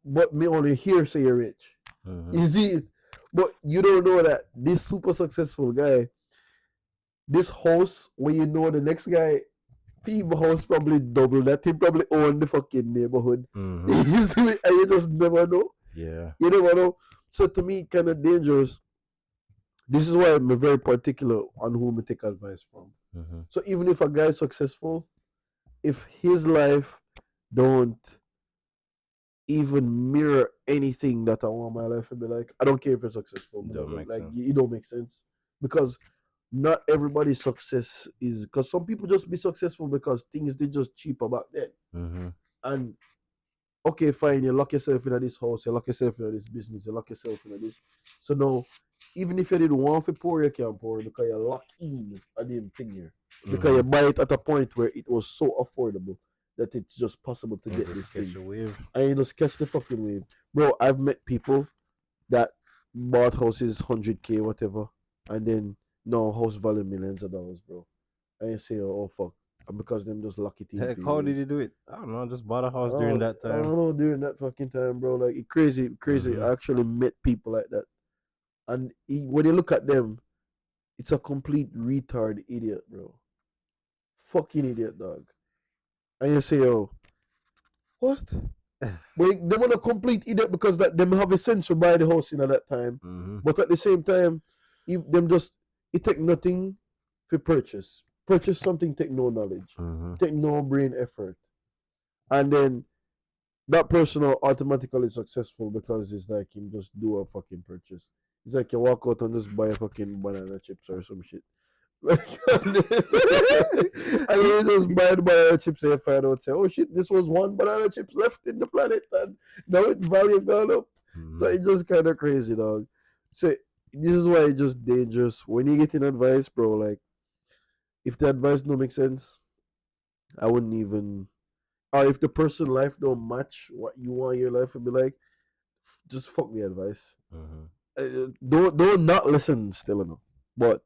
Speaker 1: But me only hear say you're rich.
Speaker 2: Mm-hmm.
Speaker 1: You see it, but you don't know that this super successful guy, this house where you know the next guy, people house probably double that. He probably own the fucking neighborhood.
Speaker 2: Mm-hmm.
Speaker 1: You see me, and you just never know.
Speaker 2: Yeah.
Speaker 1: You never know. So to me, kind of dangerous. This is why I'm very particular on whom I take advice from.
Speaker 2: Mm-hmm.
Speaker 1: So even if a guy is successful, if his life don't even mirror anything that I want my life to be like, I don't care if it's successful,
Speaker 2: Don't make
Speaker 1: like
Speaker 2: sense.
Speaker 1: it don't make sense because not everybody's success is because some people just be successful because things they just cheaper back then.
Speaker 2: Mm-hmm.
Speaker 1: And okay, fine, you lock yourself into this house, you lock yourself into this business, you lock yourself into this. So now, even if you didn't want to pour, you can pour because you lock in a damn thing here. Because
Speaker 2: Mm-hmm.
Speaker 1: you buy it at a point where it was so affordable that it's just possible to
Speaker 2: And
Speaker 1: get
Speaker 2: just
Speaker 1: this
Speaker 2: catch
Speaker 1: thing.
Speaker 2: a wave.
Speaker 1: And you just catch the fucking wave. Bro, I've met people that bought houses 100K, whatever, and then no house value millions of dollars, bro. And you say, oh, fuck. And because them just lucky team
Speaker 2: Heck,
Speaker 1: for
Speaker 2: how did
Speaker 1: years.
Speaker 2: you do it? I don't know. I just bought a house during
Speaker 1: Oh,
Speaker 2: that
Speaker 1: I
Speaker 2: time.
Speaker 1: don't know during that fucking time, bro. Like it crazy, crazy.
Speaker 2: Mm-hmm.
Speaker 1: I actually met people like that, and when you look at them, it's a complete retard idiot, bro. Fucking idiot, dog. And you say, oh, what? But they want a complete idiot because that them have a sense to buy the house in at that time,
Speaker 2: Mm-hmm.
Speaker 1: but at the same time, if them just it take nothing for purchase. Purchase something take no knowledge,
Speaker 2: Mm-hmm.
Speaker 1: take no brain effort, and then that person are automatically successful because it's like him just do a fucking purchase. It's like you walk out and just buy a fucking banana chips or some shit. And then you just buy the banana chips and you find out say, oh shit, this was one banana chips left in the planet and now its value gone up. So
Speaker 2: Mm-hmm.
Speaker 1: it's just kind of crazy, dog. So this is why it's just dangerous when you get in advice, bro. Like if the advice don't make sense, I wouldn't even. Or if the person life don't match what you want your life to be like, just fuck the advice.
Speaker 2: Mm-hmm.
Speaker 1: Don't not listen still enough. But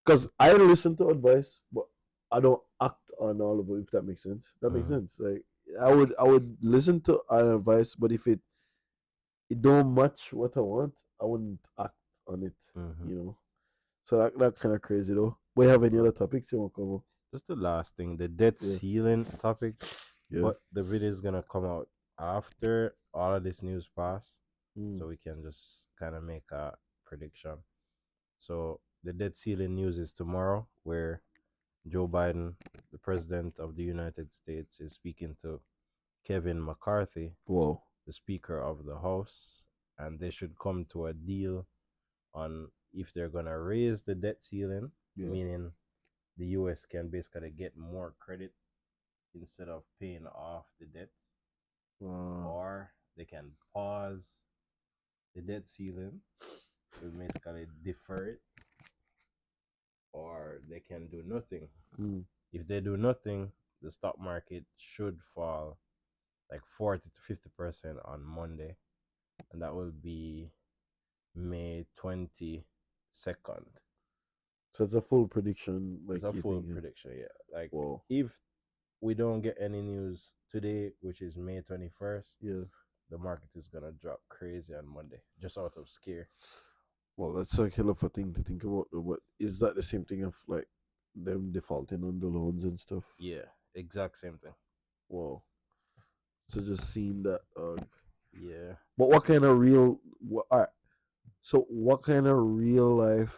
Speaker 1: because I listen to advice, but I don't act on all of it. If that makes sense, that makes
Speaker 2: Mm-hmm.
Speaker 1: sense. Like I would listen to an advice, but if it don't match what I want, I wouldn't act on it.
Speaker 2: Mm-hmm.
Speaker 1: You know. So that kind of crazy though. We have any
Speaker 2: But
Speaker 1: other topics you want to cover?
Speaker 2: just the last thing, the debt
Speaker 1: Yeah.
Speaker 2: ceiling topic.
Speaker 1: Yeah.
Speaker 2: But the video is gonna come out after all of this news pass,
Speaker 1: Mm.
Speaker 2: so we can just kind of make a prediction. So the debt ceiling news is tomorrow, where Joe Biden, the president of the United States, is speaking to Kevin McCarthy,
Speaker 1: Whoa.
Speaker 2: the Speaker of the House, and they should come to a deal on if they're gonna raise the debt ceiling,
Speaker 1: Yeah.
Speaker 2: meaning the U.S. can basically get more credit instead of paying off the debt,
Speaker 1: Uh,
Speaker 2: or they can pause the debt ceiling, so basically defer it, or they can do nothing.
Speaker 1: mm.
Speaker 2: If they do nothing, the stock market should fall like 40 to 50% on Monday, and that will be May 22nd.
Speaker 1: So it's a full prediction,
Speaker 2: It's
Speaker 1: like
Speaker 2: a
Speaker 1: you
Speaker 2: full
Speaker 1: thinking.
Speaker 2: prediction, yeah. Like
Speaker 1: Whoa.
Speaker 2: if we don't get any news today, which is May 21st,
Speaker 1: Yeah.
Speaker 2: the market is gonna drop crazy on Monday, just out of scare.
Speaker 1: Well, that's a hell of a thing to think about. Though, but is that the same thing of like them defaulting on the loans and stuff?
Speaker 2: Yeah, exact same thing.
Speaker 1: Wow. So just seeing that.
Speaker 2: Yeah.
Speaker 1: But what kind of real? What? All right. So what kind of real life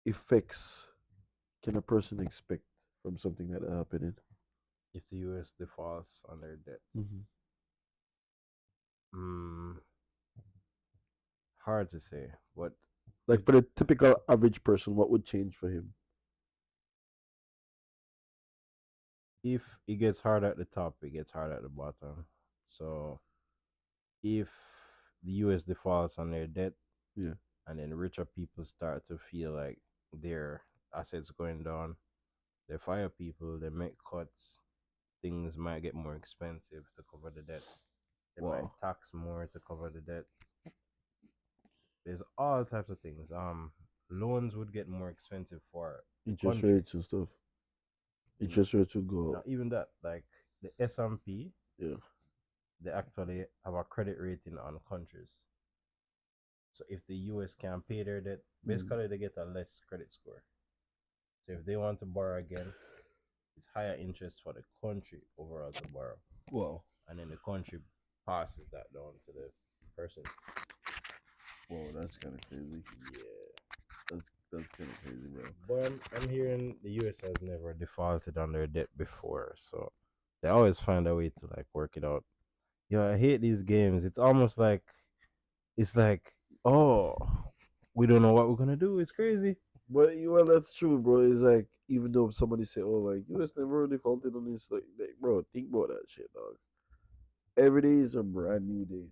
Speaker 1: effects can a person expect from something like that happening?
Speaker 2: If the US defaults on their debt.
Speaker 1: Mm-hmm.
Speaker 2: Hmm, hard to say. But if
Speaker 1: Like for the typical average person, what would change for him?
Speaker 2: if it gets hard at the top, it gets hard at the bottom. So if the US defaults on their debt
Speaker 1: Yeah.
Speaker 2: and then richer people start to feel like their assets going down, they fire people, they make cuts, things might get more expensive to cover the debt. They might
Speaker 1: Wow.
Speaker 2: tax more to cover the debt. There's all types of things. Loans would get more expensive for the
Speaker 1: Interest
Speaker 2: country.
Speaker 1: rates and stuff.
Speaker 2: N-
Speaker 1: Interest rates would go up.
Speaker 2: Not even that, like the S&P,
Speaker 1: Yeah.
Speaker 2: they actually have a credit rating on countries. So if the US can't pay their debt,
Speaker 1: Mm.
Speaker 2: basically they get a less credit score. So if they want to borrow again, it's higher interest for the country overall to borrow,
Speaker 1: Wow.
Speaker 2: and then the country passes that down to the person.
Speaker 1: Whoa, that's kind of crazy.
Speaker 2: Yeah,
Speaker 1: That's kind of crazy, bro.
Speaker 2: but I'm hearing the US has never defaulted on their debt before, so they always find a way to like work it out. Yo, I hate these games. It's almost like it's like, oh, we don't know what we're gonna do. It's crazy.
Speaker 1: But well, that's true, bro. It's like even though somebody say, "Oh, like US never defaulted on this," like, bro, think about that shit, dog. Every day is a brand new day.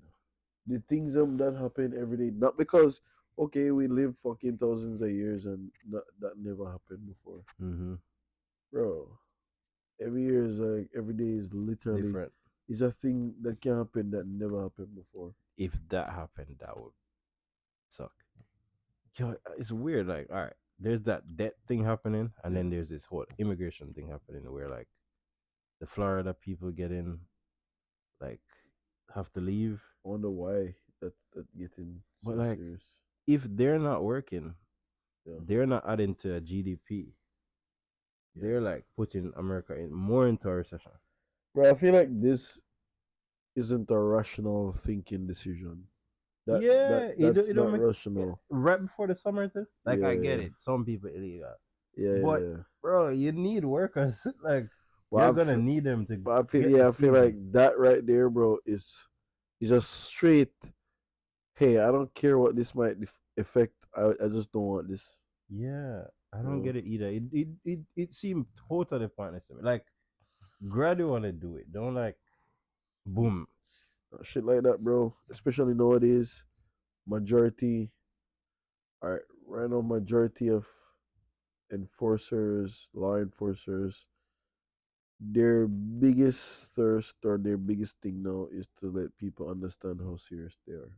Speaker 1: The things that happen every day, not because okay, we live fucking thousands of years and that never happened before,
Speaker 2: Mm-hmm.
Speaker 1: bro. Every year is like every day is literally
Speaker 2: Different.
Speaker 1: is a thing that can happen that never happened before.
Speaker 2: If that happened, that would suck. Yo, it's weird. Like, all right, there's that debt thing happening, and
Speaker 1: Yeah,
Speaker 2: then there's this whole immigration thing happening where like the Florida people get in, like, have to leave.
Speaker 1: I wonder why that getting
Speaker 2: But
Speaker 1: so
Speaker 2: like,
Speaker 1: serious.
Speaker 2: if they're not working,
Speaker 1: Yeah,
Speaker 2: they're not adding to a GDP. They're
Speaker 1: yeah.
Speaker 2: like putting America in more into a recession.
Speaker 1: Bro, I feel like this isn't a rational thinking decision.
Speaker 2: Yeah,
Speaker 1: That's
Speaker 2: it don't
Speaker 1: not
Speaker 2: make
Speaker 1: rational.
Speaker 2: right before the summer too. Like I get
Speaker 1: Yeah,
Speaker 2: it, some people illegal,
Speaker 1: yeah,
Speaker 2: but
Speaker 1: yeah.
Speaker 2: bro, you need workers. Like you're
Speaker 1: But
Speaker 2: gonna need them to
Speaker 1: I feel
Speaker 2: get the
Speaker 1: yeah, I feel like
Speaker 2: season.
Speaker 1: that right there, bro, is a straight. Hey, I don't care what this might affect. I just don't want this.
Speaker 2: Yeah, I
Speaker 1: You
Speaker 2: don't
Speaker 1: know,
Speaker 2: get it either. It seemed totally pointless to me. Like gradually do it. Don't like boom.
Speaker 1: shit like that, bro. Especially nowadays, majority. All right, right now, majority of enforcers, law enforcers, their biggest thirst or their biggest thing now is to let people understand how serious they are.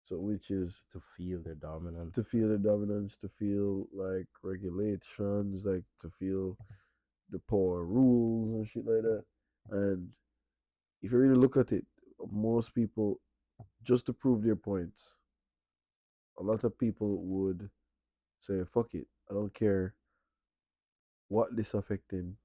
Speaker 1: So, which is
Speaker 2: To feel their dominance.
Speaker 1: to feel the dominance, to feel like regulations, like to feel the power rules and shit like that. And if you really look at it, most people, just to prove their points, a lot of people would say, fuck it, I don't care what this affecting.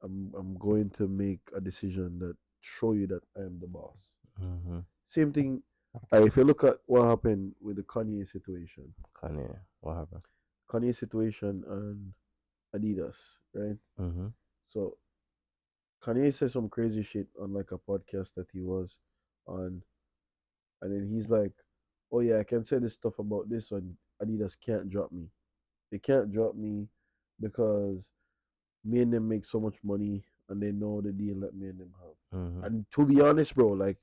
Speaker 1: I'm going to make a decision that show you that I am the boss.
Speaker 2: Mm-hmm.
Speaker 1: Same thing. If you look at what happened with the Kanye situation,
Speaker 2: Kanye, what happened?
Speaker 1: Kanye situation and Adidas, right?
Speaker 2: Mm-hmm.
Speaker 1: So Kanye said some crazy shit on like a podcast that he was on, and then he's like, "Oh yeah, I can say this stuff about this one. Adidas can't drop me. They can't drop me because me and them make so much money, and they know the deal that me and them have."
Speaker 2: Mm-hmm.
Speaker 1: And to be honest, bro, like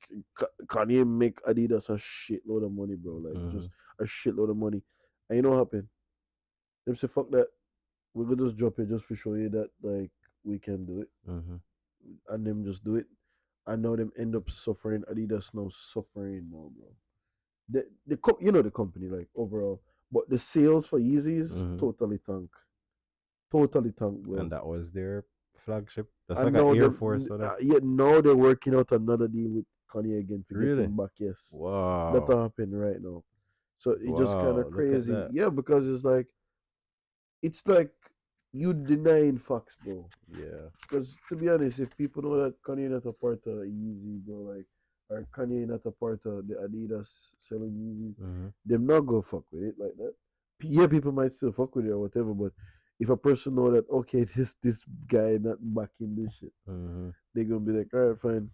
Speaker 1: Kanye make Adidas a shitload of money, bro. Like
Speaker 2: Mm-hmm.
Speaker 1: just a shitload of money. And you know what happened? Them say fuck that. We could just drop it just to show you that like we can do it,
Speaker 2: Mm-hmm.
Speaker 1: and them just do it. I know them end up suffering. Adidas now suffering now, bro. You know the company like overall, but the sales for Yeezys
Speaker 2: Mm-hmm.
Speaker 1: totally tank, totally tank, bro.
Speaker 2: And that was their flagship. That's like
Speaker 1: And
Speaker 2: an
Speaker 1: now
Speaker 2: Air Force or that.
Speaker 1: yet now they're working out another deal with Kanye again to get
Speaker 2: Really?
Speaker 1: him back. Yes, that
Speaker 2: Wow.
Speaker 1: happened right now. So it just kind
Speaker 2: Wow.
Speaker 1: of
Speaker 2: Look at
Speaker 1: crazy.
Speaker 2: that.
Speaker 1: Yeah, because it's like you denying facts, bro.
Speaker 2: Yeah.
Speaker 1: Because to be honest, if people know that Kanye not a part of Yeezy, bro, like, or Kanye not a part of the Adidas selling Yeezys,
Speaker 2: Mm-hmm.
Speaker 1: them not go fuck with it like that. Yeah, people might still fuck with it or whatever, but if a person know that okay, this guy not backing this shit,
Speaker 2: Mm-hmm.
Speaker 1: they gonna be like, all right, fine.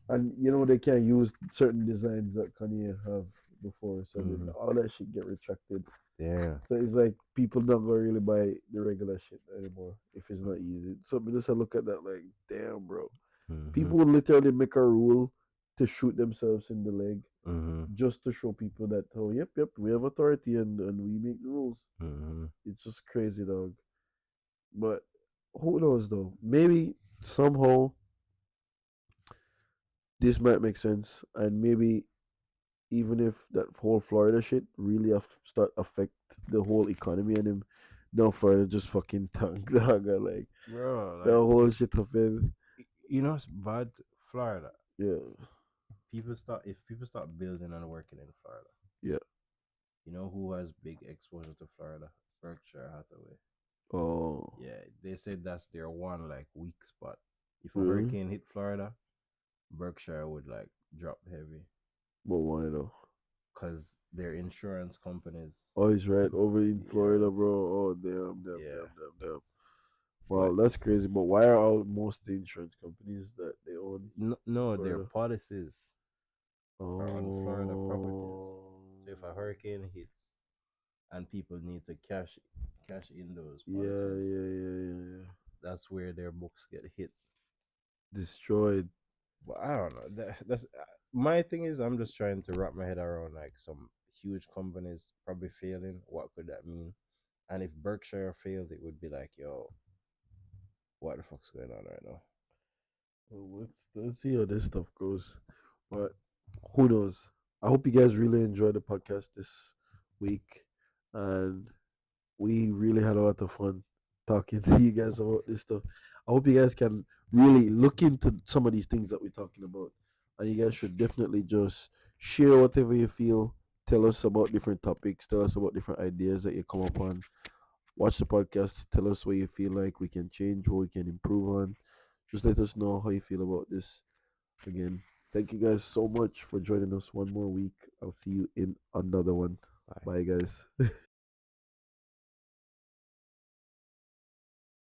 Speaker 1: And you know they can't use certain designs that Kanye have before, so then
Speaker 2: Mm-hmm.
Speaker 1: all that shit get retracted.
Speaker 2: Yeah.
Speaker 1: So it's like people not gonna really buy the regular shit anymore if it's not easy. So me just look at that like, damn, bro.
Speaker 2: Mm-hmm.
Speaker 1: People would literally make a rule to shoot themselves in the leg
Speaker 2: Mm-hmm.
Speaker 1: just to show people that, oh, yep, we have authority and we make the rules.
Speaker 2: Mm-hmm.
Speaker 1: It's just crazy, dog. But who knows though? Maybe somehow this might make sense, and maybe even if that whole Florida shit really start affect the whole economy and him, no, Florida just fucking tongue dog. Like
Speaker 2: Bro,
Speaker 1: the
Speaker 2: like
Speaker 1: whole
Speaker 2: this,
Speaker 1: shit happened.
Speaker 2: you know, it's bad. Florida.
Speaker 1: Yeah,
Speaker 2: People start building and working in Florida.
Speaker 1: yeah.
Speaker 2: You know who has big exposure to Florida? Berkshire Hathaway.
Speaker 1: Oh,
Speaker 2: Yeah, they said that's their one like weak spot. If a
Speaker 1: really?
Speaker 2: hurricane hit Florida, Berkshire would like drop heavy
Speaker 1: But why though?
Speaker 2: because their insurance companies.
Speaker 1: Oh, he's right over in
Speaker 2: Yeah,
Speaker 1: Florida, bro. Oh,
Speaker 2: yeah.
Speaker 1: damn.
Speaker 2: But
Speaker 1: Well, that's crazy. But why are all most the insurance companies that they own in
Speaker 2: no, their
Speaker 1: Florida?
Speaker 2: policies are on Florida properties.
Speaker 1: Oh,
Speaker 2: So if a hurricane hits and people need to cash in those policies,
Speaker 1: yeah.
Speaker 2: that's where their books get hit.
Speaker 1: Destroyed.
Speaker 2: But I don't know. That's my thing is I'm just trying to wrap my head around like some huge companies probably failing. What could that mean? And if Berkshire failed, it would be like, yo, what the fuck's going on right now?
Speaker 1: Well, let's see how this stuff goes. But who knows? I hope you guys really enjoyed the podcast this week, and we really had a lot of fun talking to you guys about this stuff. I hope you guys can really look into some of these things that we're talking about, and you guys should definitely just share whatever you feel. Tell us about different topics. Tell us about different ideas that you come upon. Watch the podcast. Tell us what you feel like we can change, what we can improve on. Just let us know how you feel about this. Again, thank you guys so much for joining us one more week. I'll see you in another one.
Speaker 2: Bye.
Speaker 1: Bye, guys.